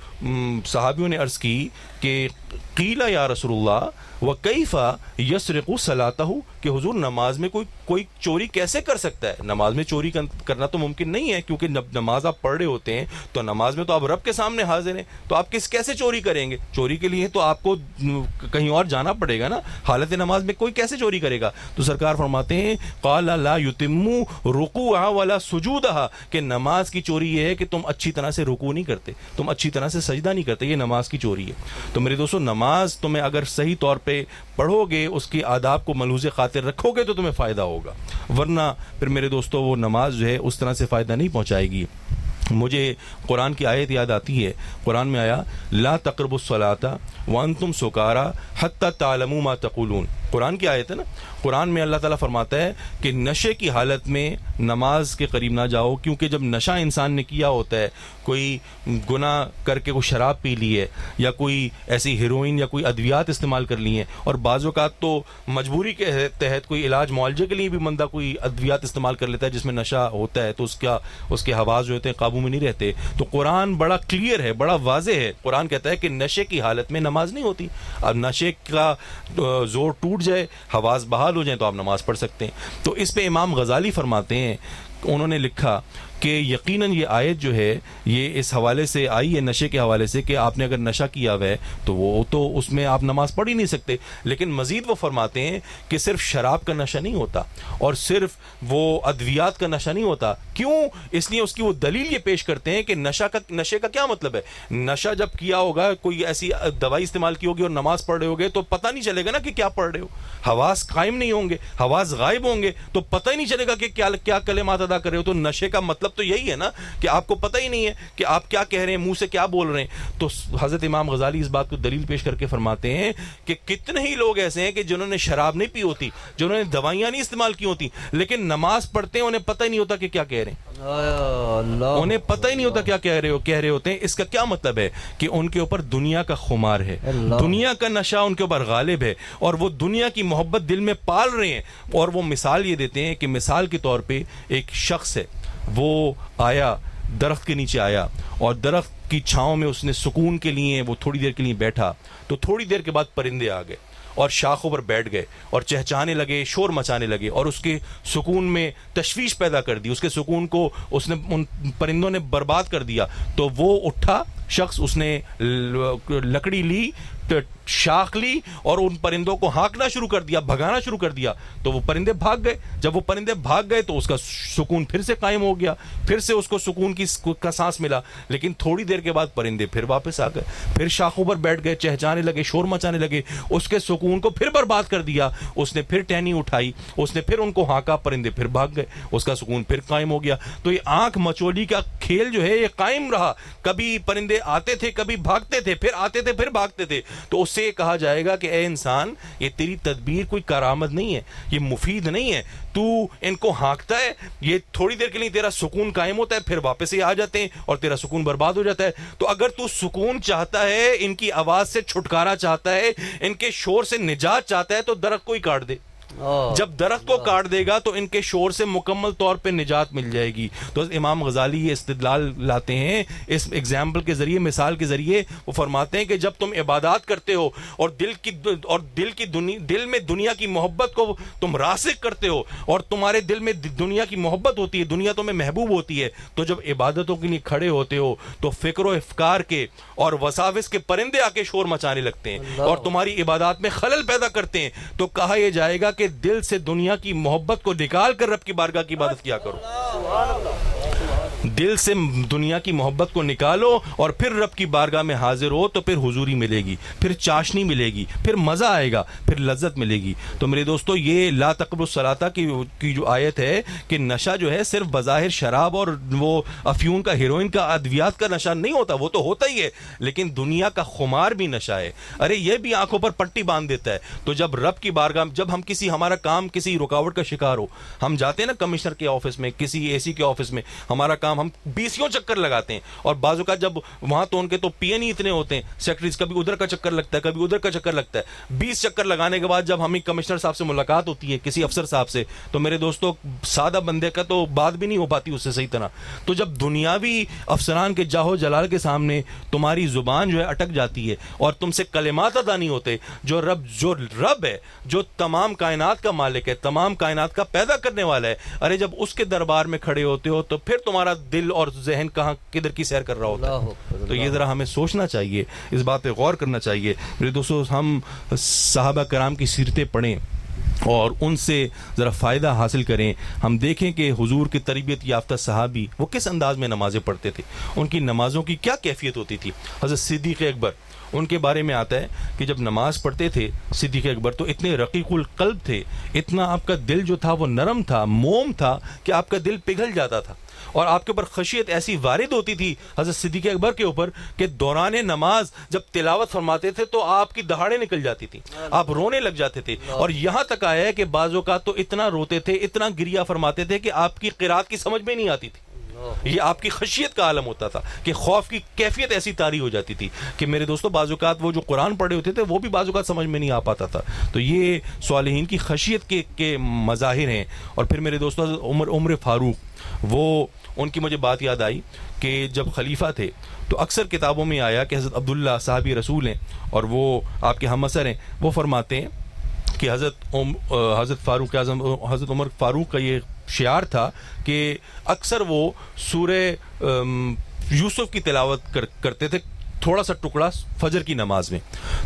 صحابیوں نے عرض کی کہ قیل یا رسول اللہ وکیف یسرق صلاتہ، کہ حضور نماز میں کوئی چوری کیسے کر سکتا ہے؟ نماز میں چوری کرنا تو ممکن نہیں ہے، کیونکہ نماز آپ پڑھ رہے ہوتے ہیں تو نماز میں تو آپ رب کے سامنے حاضر ہیں، تو آپ کیسے چوری کریں گے؟ چوری کے لیے تو آپ کو کہیں اور جانا پڑے گا نا، حالت نماز میں کوئی کیسے چوری کرے گا؟ تو سرکار فرماتے ہیں قال لا یتم رکوعها ولا سجودها، کہ نماز کی چوری یہ ہے کہ تم اچھی طرح سے رکوع نہیں کرتے، تم اچھی طرح سے سجدہ نہیں کرتے، یہ نماز کی چوری ہے۔ تو میرے دوستو، نماز تمہیں اگر صحیح طور پہ پڑھو گے، اس کی آداب کو ملحوظ خاطر رکھو گے تو تمہیں فائدہ ہوگا، ورنہ پھر میرے دوستو وہ نماز جو ہے اس طرح سے فائدہ نہیں پہنچائے گی۔ مجھے قرآن کی آیت یاد آتی ہے، قرآن میں آیا لا تقربوا الصلاۃ وانتم سکارى حتى تعلموا ما تقولون، قرآن کی آیت ہے نا۔ قرآن میں اللہ تعالیٰ فرماتا ہے کہ نشے کی حالت میں نماز کے قریب نہ جاؤ، کیونکہ جب نشہ انسان نے کیا ہوتا ہے، کوئی گناہ کر کے کوئی شراب پی لی ہے، یا کوئی ایسی ہیروئن یا کوئی ادویات استعمال کر لی ہیں، اور بعض اوقات تو مجبوری کے تحت کوئی علاج معالجے کے لیے بھی بندہ کوئی ادویات استعمال کر لیتا ہے جس میں نشہ ہوتا ہے، تو اس کے حواس جو ہوتے ہیں قابو میں نہیں رہتے۔ تو قرآن بڑا کلیئر ہے، بڑا واضح ہے، قرآن کہتا ہے کہ نشے کی حالت میں نماز نہیں ہوتی۔ اب نشے کا زور ٹوٹ جائے، حواس بحال ہو جائیں تو آپ نماز پڑھ سکتے ہیں۔ تو اس پہ امام غزالی فرماتے ہیں، انہوں نے لکھا کہ یقیناً یہ آیت جو ہے یہ اس حوالے سے آئی ہے، نشے کے حوالے سے، کہ آپ نے اگر نشہ کیا ہوا ہے تو وہ تو اس میں آپ نماز پڑھ ہی نہیں سکتے۔ لیکن مزید وہ فرماتے ہیں کہ صرف شراب کا نشہ نہیں ہوتا، اور صرف وہ ادویات کا نشہ نہیں ہوتا۔ کیوں؟ اس لیے اس کی وہ دلیل یہ پیش کرتے ہیں کہ نشے کا کیا مطلب ہے؟ نشہ جب کیا ہوگا، کوئی ایسی دوائی استعمال کی ہوگی اور نماز پڑھ رہے ہوگے تو پتہ نہیں چلے گا نا کہ کیا پڑھ رہے ہو، حواس قائم نہیں ہوں گے، حواس غائب ہوں گے، تو پتہ ہی نہیں چلے گا کہ کیا کلمات ادا ادا کر رہے ہو تو نشے کا مطلب تو یہی ہے نا کہ آپ کو پتہ ہی نہیں ہے کہ آپ کیا کہہ رہے ہیں, منہ سے کیا بول رہے ہیں. تو حضرت امام غزالی اس بات کو دلیل پیش کر کے فرماتے ہیں کہ کتنے ہی لوگ ایسے ہیں کہ جنہوں نے شراب نہیں پی ہوتی, جنہوں نے دوائیاں نہیں استعمال کی ہوتی, لیکن نماز پڑھتے ہیں انہیں پتہ ہی نہیں ہوتا کہ کیا کہہ رہے ہیں, انہیں پتہ ہی نہیں ہوتا کیا کہہ رہے ہوتے ہیں. اس کا کیا مطلب ہے کہ ان کے اوپر دنیا کا خمار ہے, دنیا کا نشہ ان کے اوپر غالب ہے, اور وہ دنیا کی محبت دل میں پال رہے ہیں. اور وہ مثال یہ دیتے ہیں کہ مثال کے طور پہ ایک شخص ہے, وہ آیا درخت کے نیچے آیا اور درخت کی چھاؤں میں اس نے سکون کے لیے وہ تھوڑی دیر کے لیے بیٹھا, تو تھوڑی دیر کے بعد پرندے آ گئے اور شاخوں پر بیٹھ گئے اور چہچانے لگے, شور مچانے لگے, اور اس کے سکون میں تشویش پیدا کر دی, اس کے سکون کو ان پرندوں نے برباد کر دیا. تو وہ اٹھا شخص, اس نے لکڑی لی, شاخ لی اور ان پرندوں کو ہانکنا شروع کر دیا, بھگانا شروع کر دیا. تو وہ پرندے بھاگ گئے. جب وہ پرندے بھاگ گئے تو اس کا سکون پھر سے قائم ہو گیا, پھر سے اس کو سکون کا سانس ملا. لیکن تھوڑی دیر کے بعد پرندے پھر واپس آ گئے, پھر شاخوں پر بیٹھ گئے, چہچانے لگے, شور مچانے لگے, اس کے سکون کو پھر برباد کر دیا. اس نے پھر ٹہنی اٹھائی, اس نے پھر ان کو ہانکا, پرندے پھر بھاگ گئے, اس کا سکون پھر قائم ہو گیا. تو یہ آنکھ مچولی کا کھیل جو ہے یہ قائم رہا. کبھی پرندے آتے تھے, کبھی بھاگتے تھے, پھر آتے تھے, پھر بھاگتے تھے. تو اس سے کہا جائے گا کہ اے انسان, یہ تیری تدبیر کوئی کارآمد نہیں ہے, یہ مفید نہیں ہے. تو ان کو ہانکتا ہے, یہ تھوڑی دیر کے لیے تیرا سکون قائم ہوتا ہے, پھر واپس ہی آ جاتے ہیں اور تیرا سکون برباد ہو جاتا ہے. تو اگر تو سکون چاہتا ہے, ان کی آواز سے چھٹکارا چاہتا ہے, ان کے شور سے نجات چاہتا ہے, تو درخت کو ہی کاٹ دے. جب درخت کو کاٹ دے گا تو ان کے شور سے مکمل طور پہ نجات مل جائے گی. تو امام غزالی یہ استدلال لاتے ہیں اس ایگزامپل کے ذریعے, مثال کے ذریعے. وہ فرماتے ہیں کہ جب تم عبادات کرتے ہو اور دل میں دنیا کی محبت کو تم راسخ کرتے ہو, اور تمہارے دل میں دنیا کی محبت ہوتی ہے, دنیا تمہیں محبوب ہوتی ہے, تو جب عبادتوں کے لیے کھڑے ہوتے ہو تو فکر و افکار کے اور وساوس کے پرندے آ کے شور مچانے لگتے ہیں اور تمہاری عبادات میں خلل پیدا کرتے ہیں. تو کہا یہ جائے گا کہ دل سے دنیا کی محبت کو نکال کر رب کی بارگاہ کی عبادت کیا کرو. دل سے دنیا کی محبت کو نکالو اور پھر رب کی بارگاہ میں حاضر ہو, تو پھر حضوری ملے گی, پھر چاشنی ملے گی, پھر مزہ آئے گا, پھر لذت ملے گی. تو میرے دوستو, یہ لا تقربوا الصلاۃ کی جو آیت ہے کہ نشہ جو ہے صرف بظاہر شراب اور وہ افیون کا, ہیروئن کا, ادویات کا نشہ نہیں ہوتا, وہ تو ہوتا ہی ہے, لیکن دنیا کا خمار بھی نشہ ہے. ارے یہ بھی آنکھوں پر پٹی باندھ دیتا ہے. تو جب رب کی بارگاہ, جب ہم ہمارا کام کسی رکاوٹ کا شکار ہو, ہم جاتے ہیں نا کمشنر کے آفس میں, کسی اے سی کے آفس میں, ہمارا کام, ہم 20 چکر لگاتے ہیں, اور بعض اوقات جب وہاں تو ان کے تو پی این ہی اتنے ہوتے ہیں, سیکرٹریز, کبھی ادھر کا چکر لگتا ہے, کبھی ادھر کا چکر لگتا ہے. 20 چکر لگانے کے بعد جب ہمیں کمشنر صاحب سے ملاقات ہوتی ہے, کسی افسر صاحب سے, تو میرے دوستوں سادہ بندے کا تو بات بھی نہیں ہو پاتی اس سے صحیح طرح. تو جب دنیاوی افسران کے جاہو جلال کے سامنے تمہاری زبان جو ہے اٹک جاتی ہے اور تم سے کلمات ادا نہیں ہوتے, جو رب ہے, جو تمام کائنات کا مالک ہے, تمام کائنات کا پیدا کرنے والا ہے, ارے جب اس کے دربار میں کھڑے ہوتے ہو تو پھر تمہارا دل اور ذہن کدھر کی سیر کر رہا ہوتا ہے. تو یہ ذرا ہمیں سوچنا چاہیے, اس بات پہ غور کرنا چاہیے. میرے دوستو, ہم صحابہ کرام کی سیرتیں پڑھیں اور ان سے ذرا فائدہ حاصل کریں. ہم دیکھیں کہ حضور کی تربیت یافتہ صحابی وہ کس انداز میں نمازیں پڑھتے تھے, ان کی نمازوں کی کیا کیفیت ہوتی تھی. حضرت صدیق اکبر, ان کے بارے میں آتا ہے کہ جب نماز پڑھتے تھے صدیق اکبر تو اتنے رقیق القلب تھے, اتنا آپ کا دل جو تھا وہ نرم تھا, موم تھا, کہ آپ کا دل پگھل جاتا تھا, اور آپ کے اوپر خشیت ایسی وارد ہوتی تھی حضرت صدیق اکبر کے اوپر کہ دوران نماز جب تلاوت فرماتے تھے تو آپ کی دہاڑیں نکل جاتی تھی, آپ رونے لگ جاتے تھے. اور یہاں تک آیا ہے کہ بعض اوقات تو اتنا روتے تھے, اتنا گریا فرماتے تھے کہ آپ کی قرات کی سمجھ میں نہیں آتی تھی. یہ آپ کی خشیت کا عالم ہوتا تھا کہ خوف کی کیفیت ایسی طاری ہو جاتی تھی کہ میرے دوستوں بعض اوقات وہ جو قرآن پڑھے ہوتے تھے وہ بھی بعض اوقات سمجھ میں نہیں آ پاتا تھا. تو یہ صالحین کی خشیت کے مظاہر ہیں. اور پھر میرے دوستوں عمر فاروق, وہ ان کی مجھے بات یاد آئی کہ جب خلیفہ تھے تو اکثر کتابوں میں آیا کہ حضرت عبداللہ صحابی رسول ہیں اور وہ آپ کے ہم اثر ہیں, وہ فرماتے ہیں کہ حضرت فاروق اعظم, حضرت عمر فاروق کا یہ شعار تھا کہ اکثر وہ سورہ یوسف کی تلاوت کرتے تھے, تھوڑا سا ٹکڑا فجر کی نماز میں.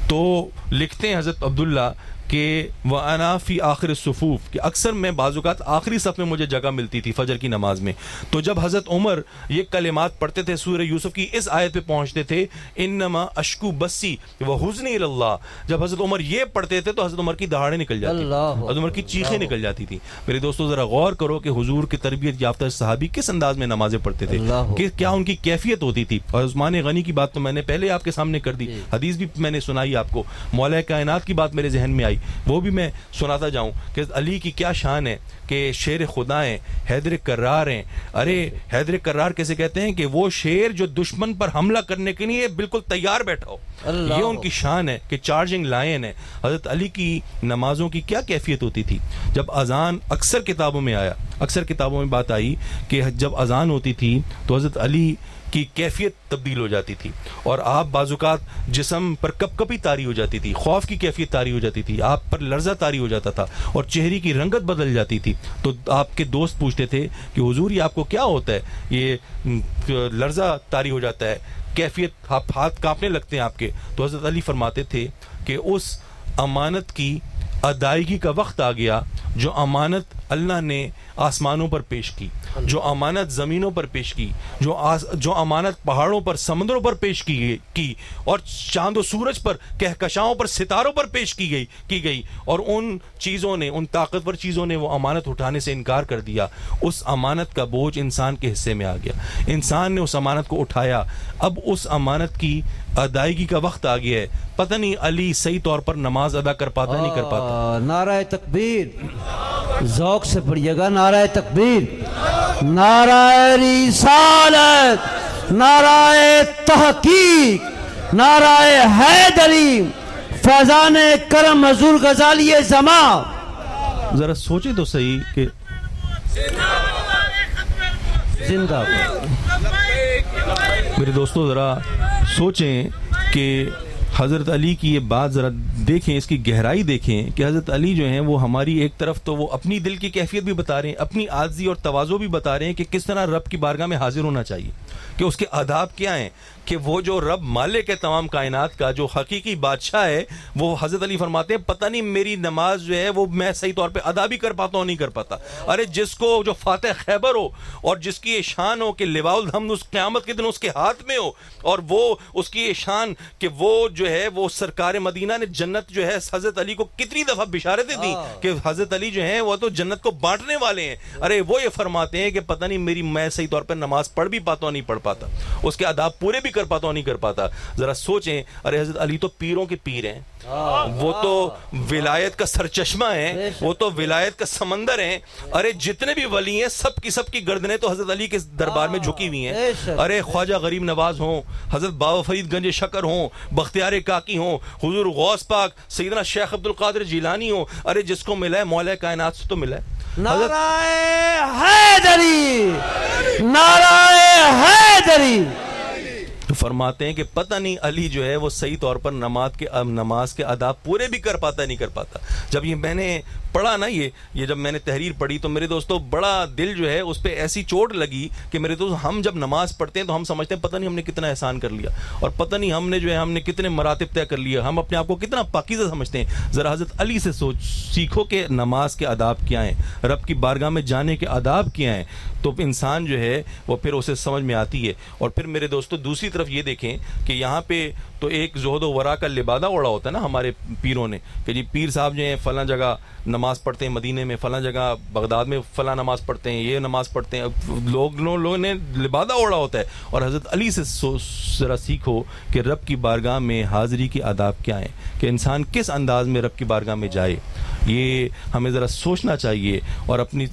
تو لکھتے ہیں حضرت عبداللہ کہ وَأَنَا فِي آخر الصفوف کہ اکثر میں بعض اوقات آخری صف میں مجھے جگہ ملتی تھی فجر کی نماز میں. تو جب حضرت عمر یہ کلمات پڑھتے تھے سورہ یوسف کی اس آیت پہ پہنچتے تھے انما اشکو بسی وحزنی اللہ, جب حضرت عمر یہ پڑھتے تھے تو حضرت عمر کی دہاڑیں نکل جاتی تھی, حضرت عمر کی چیخیں نکل جاتی تھی. میرے دوستو ذرا غور کرو کہ حضور کی تربیت یافتہ صحابی کس انداز میں نمازیں پڑھتے تھے, کہ کیا ان کی کیفیت ہوتی تھی. اور عثمان غنی کی بات تو میں نے پہلے آپ کے سامنے کر دی, حدیث بھی میں نے سنائی آپ کو, مولا کائنات کی بات میرے ذہن میں آئی, وہ بھی میں سناتا جاؤں کہ علی کی کیا شان ہے کہ شیر خدا ہیں, حیدر کرار ہیں. ارے حیدر کرار کیسے کہتے ہیں کہ وہ شیر جو دشمن پر حملہ کرنے کے لیے بالکل تیار بیٹھا ہو, یہ ان کی شان ہے کہ چارجنگ لائن ہے. حضرت علی کی نمازوں کی کیا کیفیت ہوتی تھی. جب اذان اکثر کتابوں میں آیا, اکثر کتابوں میں بات آئی کہ جب اذان ہوتی تھی تو حضرت علی کی کیفیت تبدیل ہو جاتی تھی, اور آپ بعض اوقات جسم پر کپ کپی طاری ہو جاتی تھی, خوف کی کیفیت طاری ہو جاتی تھی, آپ پر لرزہ طاری ہو جاتا تھا, اور چہرے کی رنگت بدل جاتی تھی. تو آپ کے دوست پوچھتے تھے کہ حضور یہ آپ کو کیا ہوتا ہے, یہ لرزہ طاری ہو جاتا ہے, کیفیت ہاتھ کانپنے لگتے ہیں آپ کے. تو حضرت علی فرماتے تھے کہ اس امانت کی ادائیگی کا وقت آ گیا جو امانت اللہ نے آسمانوں پر پیش کی, جو امانت زمینوں پر پیش کی, جو امانت پہاڑوں پر سمندروں پر پیش کی اور چاند و سورج پر کہکشاؤں پر ستاروں پر پیش کی گئی, اور ان چیزوں نے, ان طاقتور چیزوں نے وہ امانت اٹھانے سے انکار کر دیا. اس امانت کا بوجھ انسان کے حصے میں آ گیا, انسان نے اس امانت کو اٹھایا, اب اس امانت کی ادائیگی کا وقت آ گیا ہے. پتہ نہیں علی صحیح طور پر نماز ادا کر پاتا نہیں کر پاتا. نعرہ تکبیر, ذوق سے پڑھیے گا, نعرہ تکبیر, نعرہ رسالت, نعرہ تحقیق, نعرہ حیدری, فیضان کرم حضور غزالی زمان. ذرا سوچے تو صحیح کہ زندہ میرے دوستو ذرا سوچیں کہ حضرت علی کی یہ بات ذرا دیکھیں, اس کی گہرائی دیکھیں کہ حضرت علی جو ہیں وہ ہماری ایک طرف تو وہ اپنی دل کی کیفیت بھی بتا رہے ہیں, اپنی عاجزی اور تواضع بھی بتا رہے ہیں کہ کس طرح رب کی بارگاہ میں حاضر ہونا چاہیے, کہ اس کے آداب کیا ہیں, کہ وہ جو رب مالک ہے تمام کائنات کا, جو حقیقی بادشاہ ہے, وہ حضرت علی فرماتے ہیں پتہ نہیں میری نماز جو ہے وہ میں صحیح طور پہ ادا بھی کر پاتا ہوں نہیں کر پاتا. ارے جس کو جو فاتح خیبر ہو اور جس کی یہ شان ہو کہ لواء الحمد اس قیامت کے دن اس کے ہاتھ میں ہو, اور وہ اس کی یہ شان کہ وہ جو ہے وہ سرکار مدینہ نے جنت جو ہے حضرت علی کو کتنی دفعہ بشارتیں دی کہ حضرت علی جو ہیں وہ تو جنت کو بانٹنے والے ہیں. ارے وہ یہ فرماتے ہیں کہ پتہ نہیں میں صحیح طور پر نماز پڑھ بھی پاتا ہوں نہیں پڑھ پاتا, اس کے آداب پورے بھی کر پاتا ہوں نہیں کر پاتا. ذرا سوچیں, ارے حضرت علی تو پیروں کے پیر ہیں, وہ تو ولایت کا سرچشمہ ہیں, وہ تو ولایت کا سمندر ہیں. ارے جتنے بھی ولی ہیں سب کی گردنیں تو حضرت علی کے دربار میں جھکی ہوئی ہیں. ارے خواجہ غریب نواز ہوں, حضرت بابا فرید گنج شکر ہوں, بختیار کاکی ہوں, حضور غوث پاک سیدنا شیخ عبد القادر جیلانی ہوں, ارے جس کو ملا ہے مولا کائنات سے تو ملا ہے. نعرہ حیدری, نعرہ حیدری. فرماتے ہیں کہ پتہ نہیں علی جو ہے وہ صحیح طور پر نماز کے آداب پورے بھی کر پاتا نہیں کر پاتا. جب یہ میں نے پڑھا نا, یہ جب میں نے تحریر پڑھی تو میرے دوستو بڑا دل جو ہے اس پہ ایسی چوٹ لگی کہ میرے دوست ہم جب نماز پڑھتے ہیں تو ہم سمجھتے ہیں پتہ نہیں ہم نے کتنا احسان کر لیا, اور پتہ نہیں ہم نے جو ہے ہم نے کتنے مراتب طے کر لیا, ہم اپنے آپ کو کتنا پاکیزہ سمجھتے ہیں. ذرا حضرت علی سے سیکھو کہ نماز کے آداب کیا ہیں, رب کی بارگاہ میں جانے کے آداب کیا ہیں, تو انسان جو ہے وہ پھر اسے سمجھ میں آتی ہے. اور پھر میرے دوستو دوسری طرف یہ دیکھیں کہ یہاں پہ تو ایک زہد و ورا کا لبادہ اوڑا ہوتا ہے نا ہمارے پیروں نے, کہ جی پیر صاحب جو ہیں فلاں جگہ نماز پڑھتے ہیں, مدینے میں فلاں جگہ بغداد میں فلاں نماز پڑھتے ہیں, یہ نماز پڑھتے ہیں, لوگوں نے لبادہ اوڑا ہوتا ہے. اور حضرت علی سے ذرا سیکھو کہ رب کی بارگاہ میں حاضری کے آداب کیا ہیں, کہ انسان کس انداز میں رب کی بارگاہ میں جائے. یہ ہمیں ذرا سوچنا چاہیے اور اپنی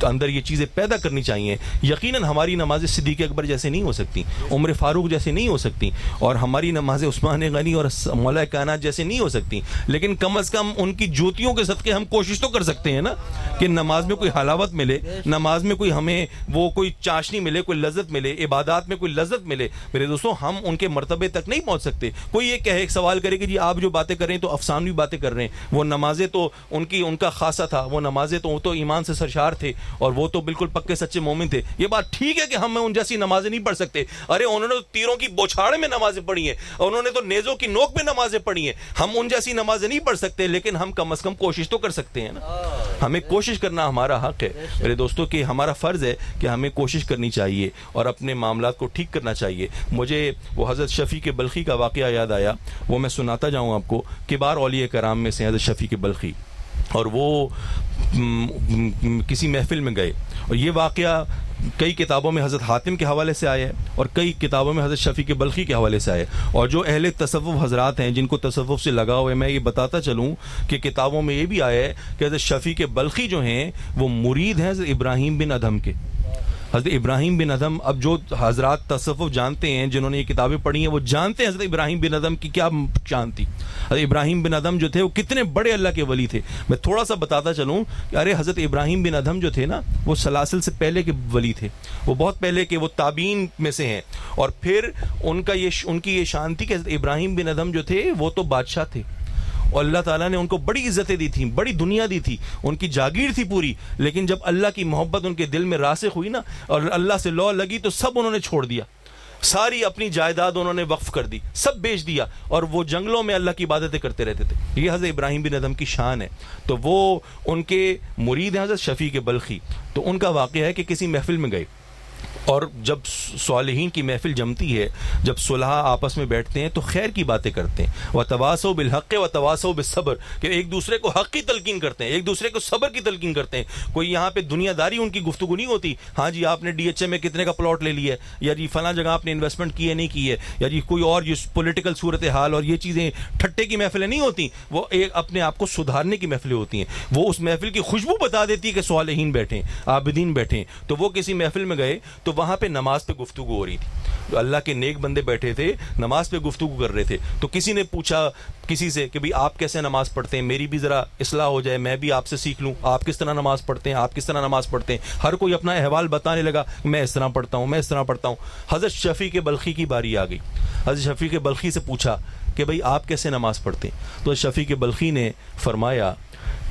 اندر یہ چیزیں پیدا کرنی چاہیے. یقیناً ہماری نماز صدیق اکبر جیسے نہیں ہو سکتی, عمر فاروق جیسے نہیں ہو سکتی, اور ہماری نماز عثمان غنی اور مولا کائنات جیسے نہیں ہو سکتی, لیکن کم از کم ان کی جوتیوں کے صدقے ہم کوشش تو کر سکتے ہیں نا کہ نماز میں کوئی حلاوت ملے, نماز میں کوئی ہمیں وہ کوئی چاشنی ملے, کوئی لذت ملے, عبادات میں کوئی لذت ملے. میرے دوستوں ہم ان کے مرتبے تک نہیں پہنچ سکتے. کوئی یہ کہے, ایک سوال کرے کہ جی آپ جو باتیں کر رہے ہیں تو افسانوی باتیں کر رہے ہیں, وہ نمازیں تو ان کا خاصہ تھا, وہ نمازیں تو ایمان سے سرشار تھے, اور وہ تو بالکل پکے سچے مومن تھے. یہ بات ٹھیک ہے کہ ہم ان جیسی نمازیں نہیں پڑھ سکتے. ارے انہوں نے تو تیروں کی بوچھاڑ میں نمازیں پڑھی ہیں, انہوں نے تو نیزوں کی نوک میں نمازیں پڑھی ہیں. ہم ان جیسی نمازیں نہیں پڑھ سکتے, لیکن ہم کم از کم کوشش تو کر سکتے ہیں نا. ہمیں کوشش کرنا ہمارا حق ہے میرے دوستوں, کہ ہمارا فرض ہے کہ ہمیں کوشش کرنی چاہیے اور اپنے معاملات کو ٹھیک کرنا چاہیے. مجھے وہ حضرت شفیق بلخی کا واقعہ یاد آیا, وہ میں سناتا جاؤں آپ کو. کبار اولیاء کرام میں سے حضرت شفیق بلخی, اور وہ کسی محفل میں گئے, اور یہ واقعہ کئی کتابوں میں حضرت حاتم کے حوالے سے آیا ہے اور کئی کتابوں میں حضرت شفیق بلخی کے حوالے سے آیا ہے. اور جو اہل تصوف حضرات ہیں جن کو تصوف سے لگاؤ ہے, میں یہ بتاتا چلوں کہ کتابوں میں یہ بھی آیا ہے کہ حضرت شفیق بلخی جو ہیں وہ مرید ہیں حضرت ابراہیم بن ادھم کے. حضرت ابراہیم بن ادھم, اب جو حضرات تصوف جانتے ہیں, جنہوں نے یہ کتابیں پڑھی ہیں, وہ جانتے ہیں حضرت ابراہیم بن ادھم کی کیا شان تھی. حضرت ابراہیم بن ادھم جو تھے وہ کتنے بڑے اللہ کے ولی تھے. میں تھوڑا سا بتاتا چلوں کہ ارے حضرت ابراہیم بن ادھم جو تھے نا, وہ سلاسل سے پہلے کے ولی تھے, وہ بہت پہلے کے, وہ تابعین میں سے ہیں. اور پھر ان کی یہ شان تھی کہ حضرت ابراہیم بن ادھم جو تھے وہ تو بادشاہ تھے, اور اللہ تعالیٰ نے ان کو بڑی عزتیں دی تھیں, بڑی دنیا دی تھی, ان کی جاگیر تھی پوری. لیکن جب اللہ کی محبت ان کے دل میں راسخ ہوئی نا, اور اللہ سے لو لگی, تو سب انہوں نے چھوڑ دیا. ساری اپنی جائیداد انہوں نے وقف کر دی, سب بیچ دیا, اور وہ جنگلوں میں اللہ کی عبادتیں کرتے رہتے تھے. یہ حضرت ابراہیم بن ادھم کی شان ہے. تو وہ ان کے مرید ہیں حضرت شفیق بلخی. تو ان کا واقعہ ہے کہ کسی محفل میں گئے, اور جب صالحین کی محفل جمتی ہے, جب صلحاء آپس میں بیٹھتے ہیں تو خیر کی باتیں کرتے ہیں. وتواصوا بالحق وتواصوا بالصبر, کہ ایک دوسرے کو حق کی تلقین کرتے ہیں, ایک دوسرے کو صبر کی تلقین کرتے ہیں. کوئی یہاں پہ دنیا داری ان کی گفتگو نہیں ہوتی. ہاں جی آپ نے ڈی ایچ اے میں کتنے کا پلاٹ لے لیا ہے, یا جی فلاں جگہ آپ نے انویسٹمنٹ کی ہے نہیں کی ہے, یا جی کوئی اور پولیٹیکل صورتحال, اور یہ چیزیں ٹھٹے کی محفلیں نہیں ہوتی. وہ ایک اپنے آپ کو سدھارنے کی محفلیں ہوتی ہیں. وہ اس محفل کی خوشبو بتا دیتی ہے کہ صالحین بیٹھیں, عابدین بیٹھیں. تو وہ کسی محفل میں گئے, تو وہاں پہ نماز پہ گفتگو ہو رہی تھی. اللہ کے نیک بندے بیٹھے تھے, نماز پہ گفتگو کر رہے تھے. تو کسی نے پوچھا کسی سے کہ بھئی آپ کیسے نماز پڑھتے ہیں, میری بھی ذرا اصلاح ہو جائے, میں بھی آپ سے سیکھ لوں, آپ کس طرح نماز پڑھتے ہیں, آپ کس طرح نماز پڑھتے ہیں. ہر کوئی اپنا احوال بتانے لگا, میں اس طرح پڑھتا ہوں, میں اس طرح پڑھتا ہوں. حضرت شفیق بلخی کی باری آ گئی. حضرت شفیق بلخی سے پوچھا کہ بھئی آپ کیسے نماز پڑھتے ہیں. تو شفیق بلخی نے فرمایا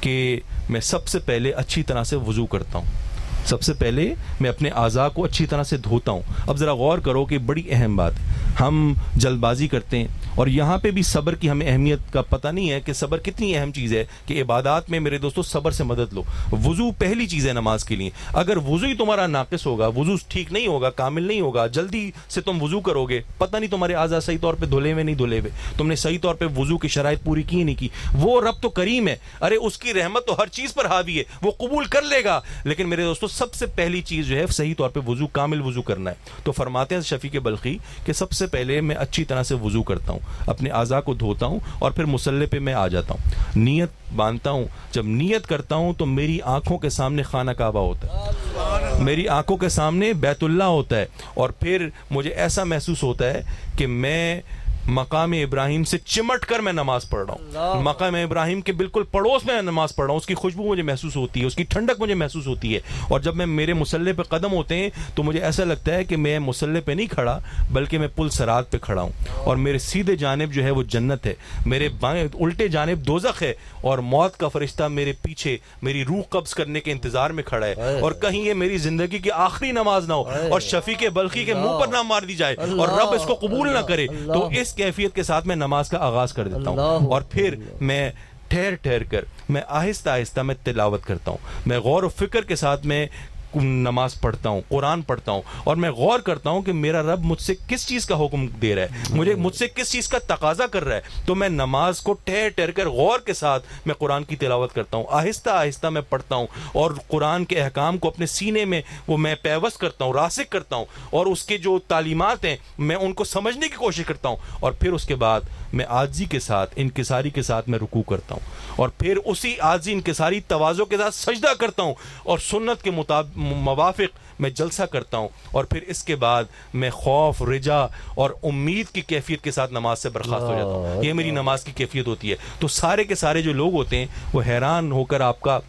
کہ میں سب سے پہلے اچھی طرح سے وضو کرتا ہوں, سب سے پہلے میں اپنے اعضاء کو اچھی طرح سے دھوتا ہوں. اب ذرا غور کرو کہ بڑی اہم بات ہے. ہم جلد بازی کرتے ہیں, اور یہاں پہ بھی صبر کی ہمیں اہمیت کا پتہ نہیں ہے کہ صبر کتنی اہم چیز ہے, کہ عبادات میں میرے دوستو صبر سے مدد لو. وضو پہلی چیز ہے نماز کے لیے. اگر وضو ہی تمہارا ناقص ہوگا, وضو ٹھیک نہیں ہوگا, کامل نہیں ہوگا, جلدی سے تم وضو کرو گے, پتہ نہیں تمہارے اعضاء صحیح طور پہ دھلے ہوئے نہیں دھلے ہوئے, تم نے صحیح طور پہ وضو کی شرائط پوری کی نہیں کی. وہ رب تو کریم ہے, ارے اس کی رحمت تو ہر چیز پر حاوی ہے, وہ قبول کر لے گا. لیکن میرے دوستو سب سے پہلی چیز جو ہے صحیح طور پہ وضو, کامل وضو کرنا ہے. تو فرماتے ہیں شفیق بلخی کہ سب سے پہلے میں اچھی طرح سے وضو کرتا ہوں, اپنے اعضاء کو دھوتا ہوں, اور پھر مصلی پہ میں آ جاتا ہوں, نیت باندھتا ہوں. جب نیت کرتا ہوں تو میری آنکھوں کے سامنے خانہ کعبہ ہوتا ہے, میری آنکھوں کے سامنے بیت اللہ ہوتا ہے, اور پھر مجھے ایسا محسوس ہوتا ہے کہ میں مقام ابراہیم سے چمٹ کر میں نماز پڑھ رہا ہوں, مقام ابراہیم کے بالکل پڑوس میں نماز پڑھ رہا ہوں. اس کی خوشبو مجھے محسوس ہوتی ہے, اس کی ٹھنڈک مجھے محسوس ہوتی ہے. اور جب میں میرے مصلی پہ قدم ہوتے ہیں تو مجھے ایسا لگتا ہے کہ میں مصلی پہ نہیں کھڑا, بلکہ میں پل صراط پہ کھڑا ہوں, اور میرے سیدھے جانب جو ہے وہ جنت ہے, میرے بائیں الٹے جانب دوزخ ہے, اور موت کا فرشتہ میرے پیچھے میری روح قبض کرنے کے انتظار میں کھڑا ہے. اور کہیں یہ میری زندگی کی آخری نماز نہ ہو اور شفیق بلخی کے منہ پر نہ مار دی جائے اور رب اس کو قبول نہ کرے. تو اس کیفیت کے ساتھ میں نماز کا آغاز کر دیتا ہوں, اور پھر میں ٹھہر کر میں آہستہ آہستہ میں تلاوت کرتا ہوں, میں غور و فکر کے ساتھ میں نماز پڑھتا ہوں, قرآن پڑھتا ہوں, اور میں غور کرتا ہوں کہ میرا رب مجھ سے کس چیز کا حکم دے رہا ہے, مجھ سے کس چیز کا تقاضا کر رہا ہے. تو میں نماز کو ٹھہر کر غور کے ساتھ میں قرآن کی تلاوت کرتا ہوں, آہستہ آہستہ میں پڑھتا ہوں, اور قرآن کے احکام کو اپنے سینے میں وہ میں پیوست کرتا ہوں, راسخ کرتا ہوں, اور اس کے جو تعلیمات ہیں میں ان کو سمجھنے کی کوشش کرتا ہوں. اور پھر اس کے بعد میں عاجزی کے ساتھ, انکساری کے ساتھ میں رکوع کرتا ہوں, اور پھر اسی عاجزی انکساری تواضع کے ساتھ سجدہ کرتا ہوں, اور سنت کے موافق میں جلسہ کرتا ہوں. اور پھر اس کے بعد میں خوف, رجا اور امید کی کیفیت کے ساتھ نماز سے برخاست ہو جاتا ہوں. یہ میری نماز کی کیفیت ہوتی ہے. تو سارے کے سارے جو لوگ ہوتے ہیں وہ حیران ہو کر آپ کا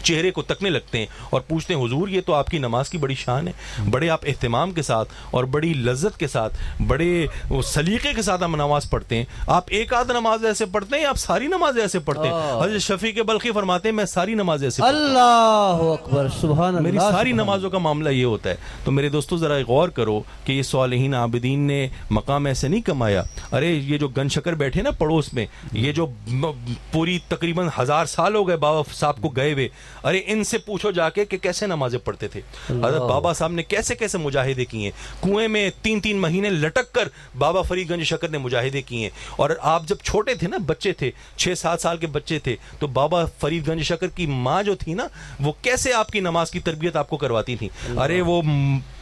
چہرے کو تکنے لگتے ہیں اور پوچھتے ہیں حضور یہ تو آپ کی نماز کی بڑی شان ہے, بڑے آپ اہتمام کے ساتھ اور بڑی لذت کے ساتھ بڑے سلیقے کے ساتھ آپ نماز پڑھتے ہیں, آپ ایک آدھ نماز ایسے پڑھتے ہیں یا آپ ساری نماز ایسے پڑھتے ہیں؟ حضرت شفیق بلخی فرماتے ہیں میں ساری نماز ایسے پڑھتا ہوں, اللہ اکبر, سبحان اللہ, میری ساری نمازوں کا معاملہ یہ ہوتا ہے. تو میرے دوستو ذرا غور کرو کہ یہ صالحین عابدین نے مقام ایسے نہیں کمایا. ارے یہ جو گن شکر بیٹھے نا پڑوس میں, یہ جو پوری تقریباً 1000 سال ہو گئے بابا صاحب کو گئے ہوئے, ارے ان سے پوچھو جا کے کہ کیسے نمازیں پڑھتے تھے. حضرت بابا صاحب نے کیسے کیسے مجاہدے کیے ہیں, کنویں میں 3 مہینے لٹک کر بابا فرید گنج شکر نے مجاہدے کیے ہیں. اور آپ جب چھوٹے تھے نا, بچے تھے, 6-7 سال کے بچے تھے, تو بابا فرید گنج شکر کی ماں جو تھی نا, وہ کیسے آپ کی نماز کی تربیت آپ کو کرواتی تھی. ارے وہ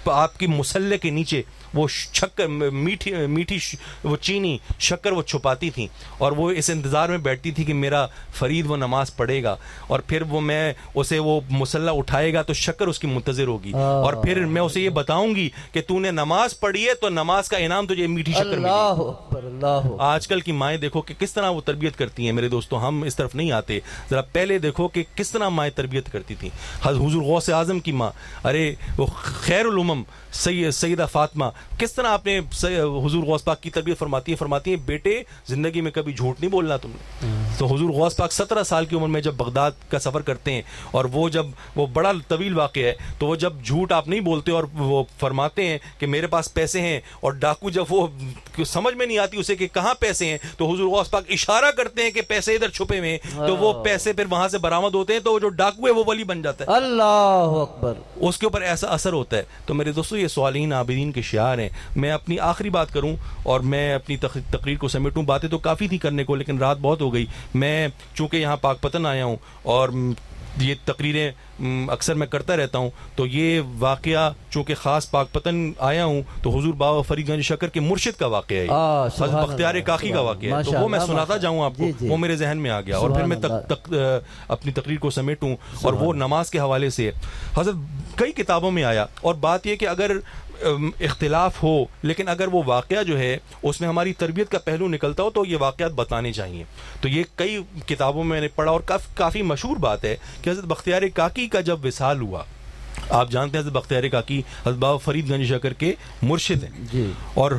آپ کی مسلح کے نیچے وہ شکر میٹھی وہ چینی شکر وہ چھپاتی تھیں اور وہ اس انتظار میں بیٹھتی تھی کہ میرا فرید وہ نماز پڑھے گا اور پھر وہ میں اسے وہ مسلح اٹھائے گا تو شکر اس کی منتظر ہوگی اور پھر میں اسے یہ بتاؤں گی کہ تو نے نماز پڑھی ہے تو نماز کا انعام تجھے میٹھی شکر ملے. آج کل کی مائیں دیکھو کہ کس طرح وہ تربیت کرتی ہیں. میرے دوستوں ہم اس طرف نہیں آتے, ذرا پہلے دیکھو کہ کس طرح مائیں تربیت کرتی تھیں. حضور غوث اعظم کی ماں, ارے وہ خیر الامم سیدہ فاطمہ, کس طرح آپ نے حضور غوث پاک کی تربیت فرماتی ہیں بیٹے زندگی میں کبھی جھوٹ نہیں بولنا تم نے. تو حضور غوث پاک 17 سال کی عمر میں جب بغداد کا سفر کرتے ہیں اور وہ جب وہ بڑا طویل واقعہ ہے, تو وہ جب جھوٹ آپ نہیں بولتے اور وہ فرماتے ہیں کہ میرے پاس پیسے ہیں, اور ڈاکو جب وہ سمجھ میں نہیں آتی اسے کہ کہاں پیسے ہیں, تو حضور غوث پاک اشارہ کرتے ہیں کہ پیسے ادھر چھپے ہوئے ہیں, تو وہ پیسے پھر وہاں سے برآمد ہوتے ہیں, تو وہ جو ڈاکو ہے وہ ولی بن جاتا ہے. اللہ اکبر, اس کے اوپر ایسا اثر ہوتا ہے. تو میرے دوستو یہ صالحین عابدین کے شعار ہیں. میں اپنی آخری بات کروں اور میں اپنی تقریر کو سمیٹوں. باتیں تو کافی تھی کرنے کو لیکن رات بہت ہو گئی. میں چونکہ یہاں پاک پتن آیا ہوں اور یہ تقریریں اکثر میں کرتا رہتا ہوں, تو یہ واقعہ چونکہ خاص پاک پتن آیا ہوں تو حضور بابا فرید گنج شکر کے مرشد کا واقعہ ہے, حضرت بختیار کاکی کا واقعہ ہے, تو وہ میں سناتا جاؤں آپ کو, وہ میرے ذہن میں آ گیا اور پھر میں اپنی تقریر کو سمیٹوں. اور وہ نماز کے حوالے سے حضرت کئی کتابوں میں آیا, اور بات یہ کہ اگر اختلاف ہو لیکن اگر وہ واقعہ جو ہے اس میں ہماری تربیت کا پہلو نکلتا ہو تو یہ واقعات بتانے چاہیے. تو یہ کئی کتابوں میں نے پڑھا اور کافی مشہور بات ہے کہ حضرت بختیار کاکی کا جب وصال ہوا, آپ جانتے ہیں حضرت بختیار کاکی حضرت بابا فرید گنج شکر کے مرشد ہیں, اور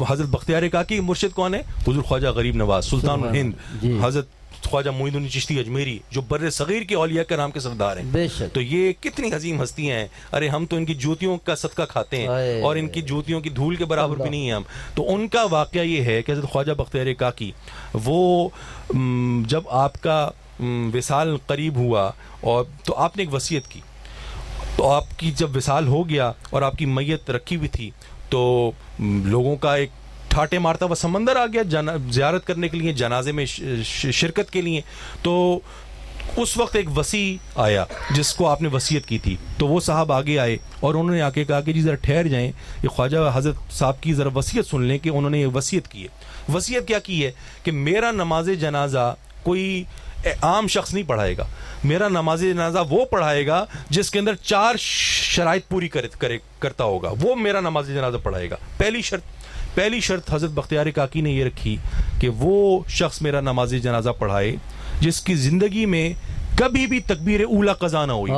حضرت بختیار کاکی مرشد کون ہے؟ حضور خواجہ غریب نواز سلطان الہند حضرت خواجہ معین الدین چشتی اجمیری, جو بر صغیر کے اولیاء کرام کے سردار ہیں. تو یہ کتنی عظیم ہستیاں ہیں. ارے ہم تو ان کی جوتیوں کا صدقہ کھاتے ہیں اور ان کی جوتیوں کی دھول کے برابر بھی نہیں ہیں ہم. تو ان کا واقعہ یہ ہے کہ حضرت خواجہ بختیار کاکی وہ جب آپ کا وصال قریب ہوا اور تو آپ نے ایک وصیت کی, تو آپ کی جب وصال ہو گیا اور آپ کی میت رکھی ہوئی تھی تو لوگوں کا ایک ٹھاٹے مارتا ہوا سمندر آ گیا زیارت کرنے کے لیے, جنازے میں شرکت کے لیے. تو اس وقت ایک وصی آیا جس کو آپ نے وصیت کی تھی, تو وہ صاحب آگے آئے اور انہوں نے آ کے کہا کہ جی ذرا ٹھہر جائیں, یہ خواجہ حضرت صاحب کی ذرا وصیت سن لیں کہ انہوں نے یہ وصیت کی ہے. وصیت کیا کی ہے کہ میرا نماز جنازہ کوئی عام شخص نہیں پڑھائے گا, میرا نماز جنازہ وہ پڑھائے گا جس کے اندر 4 شرائط پوری کرتا ہوگا, وہ میرا نماز جنازہ پڑھائے گا. پہلی شرط حضرت بختیار کاکی نے یہ رکھی کہ وہ شخص میرا نماز جنازہ پڑھائے جس کی زندگی میں کبھی بھی تکبیر اولا قضا نہ ہوئی.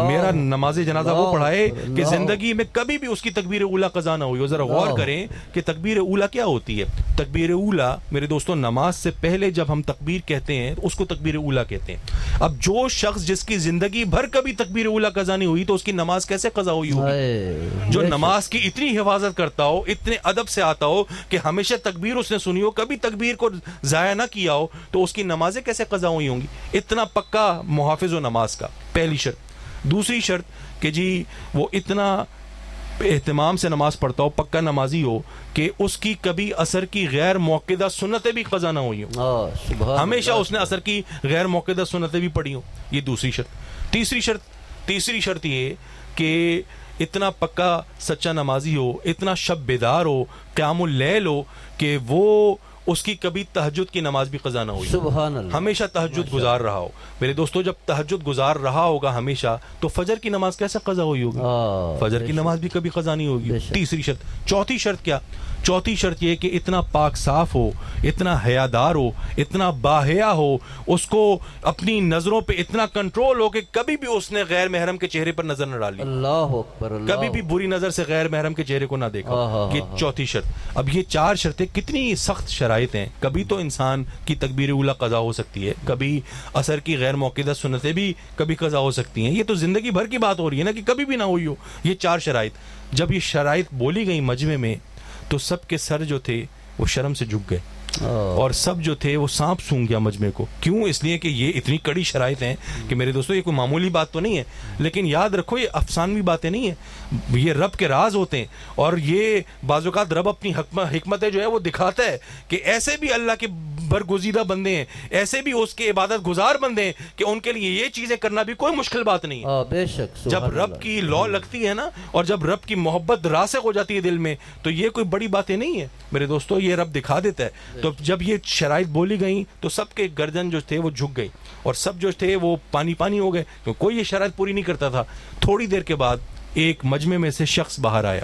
میرا نماز جنازہ وہ پڑھائے کہ زندگی میں کبھی بھی اس کی تکبیر اولا قضا نہ ہوئی. اور ذرا غور کریں کہ تکبیر اولا کیا ہوتی ہے. تکبیر اولا میرے دوستوں نماز سے پہلے جب ہم تکبیر کہتے ہیں اس کو تکبیر اولا کہتے ہیں. اب جو شخص جس کی زندگی بھر کبھی تکبیر اولا قضا نہیں ہوئی تو اس کی نماز کیسے قضا ہوئی ہوگی؟ جو نماز کی اتنی حفاظت کرتا ہو, اتنے ادب سے آتا ہو کہ ہمیشہ تکبیر اس نے سنی ہو, کبھی تکبیر کو ضائع نہ کیا ہو, تو اس کی نمازیں کیسے قضا ہوئی ہوں گی؟ اتنا پکا محافظ و نماز کا. پہلی شرط. دوسری شرط کہ جی وہ اتنا اہتمام سے نماز پڑھتا ہو, پکا نمازی ہو کہ اس کی کبھی عصر کی غیر موقدہ سنتیں بھی قضا نہ ہوئی ہوں, ہمیشہ اس نے عصر کی غیر موقدہ سنتیں بھی پڑھی ہوں. یہ دوسری شرط. تیسری شرط یہ کہ اتنا پکا سچا نمازی ہو, اتنا شب بیدار ہو, قیام اللیل ہو کہ وہ اس کی کبھی تہجد کی نماز بھی قضا نہ ہوئی، سبحان اللہ، ہمیشہ تہجد گزار رہا ہو۔ میرے دوستو جب تہجد گزار رہا ہوگا ہمیشہ تو فجر کی نماز کیسے قضا ہوئی ہوگی؟ فجر کی نماز بھی کبھی قضا نہیں ہوگی۔ تیسری شرط، چوتھی شرط کیا؟ چوتھی شرط یہ کہ اتنا پاک صاف ہو، اتنا حیادار ہو، اتنا باحیا ہو، اس کو اپنی نظروں پہ اتنا کنٹرول ہو کہ کبھی بھی اس نے غیر محرم کے چہرے پر نظر نہ ڈالی، اللہ اکبر، اللہ، کبھی بھی بری نظر سے غیر محرم کے چہرے کو نہ دیکھا۔ یہ چوتھی شرط۔ اب یہ چار شرطیں کتنی سخت شرائط ہیں۔ کبھی تو انسان کی تکبیر اولیٰ قضا ہو سکتی ہے، کبھی عصر کی غیر موقدہ سنتیں بھی کبھی قضا ہو سکتی ہیں۔ یہ تو زندگی بھر کی بات ہو رہی ہے نا کہ کبھی بھی نہ ہوئی ہو۔ یہ چار شرائط، جب یہ شرائط بولی گئی مجمع میں تو سب کے سر جو تھے وہ شرم سے جھک گئے، اور سب جو تھے وہ سانپ سونگ گیا مجمع کو۔ کیوں؟ اس لیے کہ یہ اتنی کڑی شرائط ہیں کہ میرے دوستو یہ کوئی معمولی بات تو نہیں ہے، لیکن یاد رکھو یہ افسانوی باتیں نہیں ہیں، یہ رب کے راز ہوتے ہیں، اور یہ بعض اوقات رب اپنی حکمتیں جو ہے وہ دکھاتا ہے کہ ایسے بھی اللہ کے برگزیدہ بندے ہیں، ایسے بھی اس کے عبادت گزار بندے ہیں کہ ان کے لیے یہ چیزیں کرنا بھی کوئی مشکل بات نہیں ہے۔ بے شک، جب رب کی لو لگتی ہے نا، اور جب رب کی محبت راسخ ہو جاتی ہے دل میں، تو یہ کوئی بڑی باتیں نہیں ہے میرے دوستو، یہ رب دکھا دیتا ہے۔ تو جب یہ شرائط بولی گئیں تو سب کے گردن جو تھے وہ جھک گئی، اور سب جو تھے وہ پانی پانی ہو گئے، کیونکہ کوئی یہ شرائط پوری نہیں کرتا تھا۔ تھوڑی دیر کے بعد ایک مجمع میں سے شخص باہر آیا،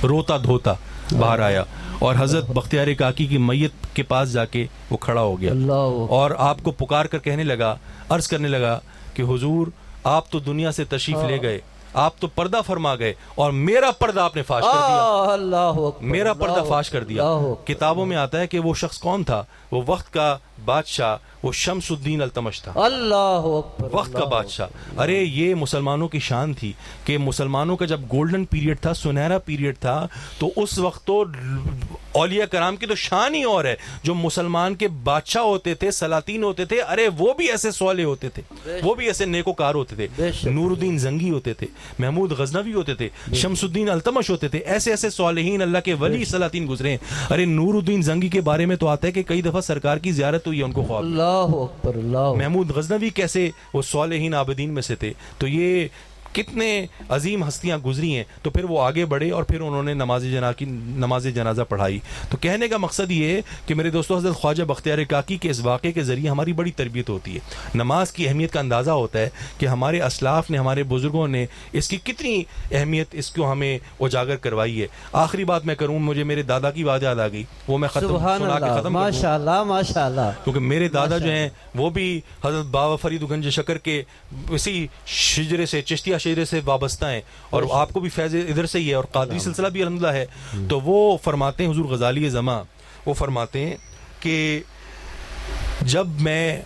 روتا دھوتا باہر آیا، اور حضرت بختیار کاکی کی میت کے پاس جا کے وہ کھڑا ہو گیا، اور آپ کو پکار کر کہنے لگا، عرض کرنے لگا کہ حضور آپ تو دنیا سے تشریف لے گئے، آپ تو پردہ فرما گئے، اور میرا پردہ آپ نے فاش کر دیا، اللہ اکبر، میرا پردہ فاش کر دیا۔ کتابوں میں آتا ہے کہ وہ شخص کون تھا؟ وہ وقت کا بادشاہ، وہ شمس الدین التمش تھا، اللہ اکبر، وقت کا بادشاہ۔ ارے یہ مسلمانوں کی شان تھی کہ مسلمانوں کا جب گولڈن پیریڈ تھا، سنہرا پیریڈ تھا، تو اس وقت تو اولیاء کرام کی تو شان ہی اور ہے۔ جو مسلمان کے بادشاہ ہوتے تھے، سلاطین ہوتے تھے، ارے وہ بھی ایسے صالح ہوتے تھے، وہ بھی ایسے نیکوکار ہوتے تھے۔ نور الدین زنگی ہوتے تھے، محمود غزنوی ہوتے تھے، شمس الدین التمش ہوتے تھے، ایسے ایسے صالحین اللہ کے ولی سلاطین گزرے ہیں۔ ارے نور الدین زنگی کے بارے میں تو آتا ہے کہ کئی دفعہ سرکار کی زیارت ہوئی ہے ان کو خواب میں۔ اللہ اکبر، اللہ، محمود غزنوی کیسے وہ صالحین عابدین میں سے تھے۔ تو یہ کتنے عظیم ہستیاں گزری ہیں۔ تو پھر وہ آگے بڑھے اور پھر انہوں نے نماز جنازہ پڑھائی۔ تو کہنے کا مقصد یہ ہے کہ میرے دوستو حضرت خواجہ بختیار کاکی کے اس واقعے کے ذریعے ہماری بڑی تربیت ہوتی ہے، نماز کی اہمیت کا اندازہ ہوتا ہے کہ ہمارے اسلاف نے، ہمارے بزرگوں نے اس کی کتنی اہمیت اس کو ہمیں اجاگر کروائی ہے۔ آخری بات میں کروں، مجھے میرے دادا کی بات یاد آ گئی، وہ میں سبحان اللہ، ماشاء اللہ، ماشاء اللہ، کیونکہ میرے دادا جو ہیں وہ بھی حضرت بابا فرید گنج شکر کے اسی شجرے سے، چشتیہ شجرے سے وابستہ ہیں، اور آپ کو بھی فیض ادھر سے ہی ہے، اور قادری سلسلہ بھی الحمدللہ ہے۔ تو وہ فرماتے ہیں، حضور غزالی زماں وہ فرماتے ہیں کہ جب میں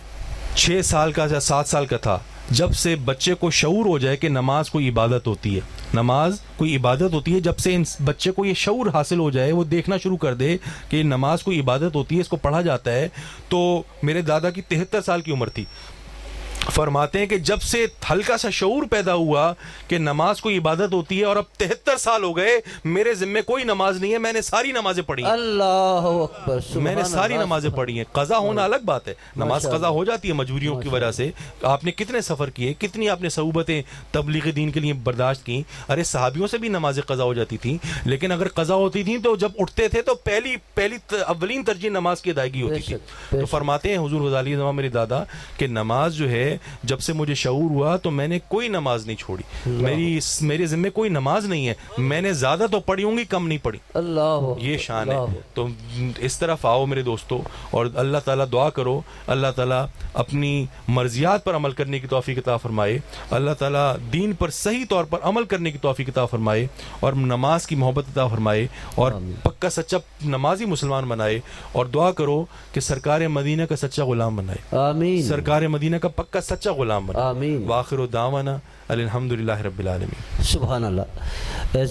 6 سال کا یا 7 سال کا تھا، جب سے بچے کو شعور ہو جائے کہ نماز کوئی عبادت ہوتی ہے، نماز کوئی عبادت ہوتی ہے، جب سے بچے کو یہ شعور حاصل ہو جائے، وہ دیکھنا شروع کر دے کہ نماز کوئی عبادت ہوتی ہے، اس کو پڑھا جاتا ہے، تو میرے دادا کی 73 سال کی عمر تھی۔ فرماتے ہیں کہ جب سے ہلکا سا شعور پیدا ہوا کہ نماز کوئی عبادت ہوتی ہے، اور اب 73 سال ہو گئے، میرے ذمے کوئی نماز نہیں ہے، میں نے ساری نمازیں پڑھی ہیں، اللہ اکبر، میں نے ساری نمازیں پڑھی ہیں۔ قضا ہونا الگ بات ہے، نماز قضا ہو جاتی ہے مجبوریوں کی وجہ سے۔ آپ نے کتنے سفر کیے، کتنی آپ نے صعوبتیں تبلیغ دین کے لیے برداشت کی۔ ارے صحابیوں سے بھی نمازیں قضا ہو جاتی تھیں، لیکن اگر قضا ہوتی تھیں تو جب اٹھتے تھے تو پہلی اولین ترجیح نماز کی ادائیگی ہوتی تھی۔ تو فرماتے ہیں حضور غزالی زماں میرے دادا کہ نماز جو ہے، جب سے مجھے شعور ہوا تو میں نے کوئی نماز نہیں چھوڑی، میرے ذمے کوئی نماز نہیں ہے، میں نے زیادہ تو پڑھی ہوں گی، کم نہیں پڑھی، یہ شان ہے۔ تو اس طرف آؤ میرے دوستو، اور اللہ تعالیٰ دعا کرو، اللہ تعالیٰ اپنی مرضیات پر عمل کرنے کی توفیق عطا فرمائے، اللہ تعالیٰ دین پر صحیح طور پر عمل کرنے کی توفیق عطا فرمائے، اور نماز کی محبت عطا فرمائے، اور پکا سچا نمازی مسلمان بنائے، اور دعا کرو کہ سرکار مدینہ کا سچا غلام بنائے، آمین، سرکار مدینہ کا پکا سچا غلام بنائے۔ آمین، وآخر دعوانا الحمدللہ رب العالمین۔ سبحان اللہ۔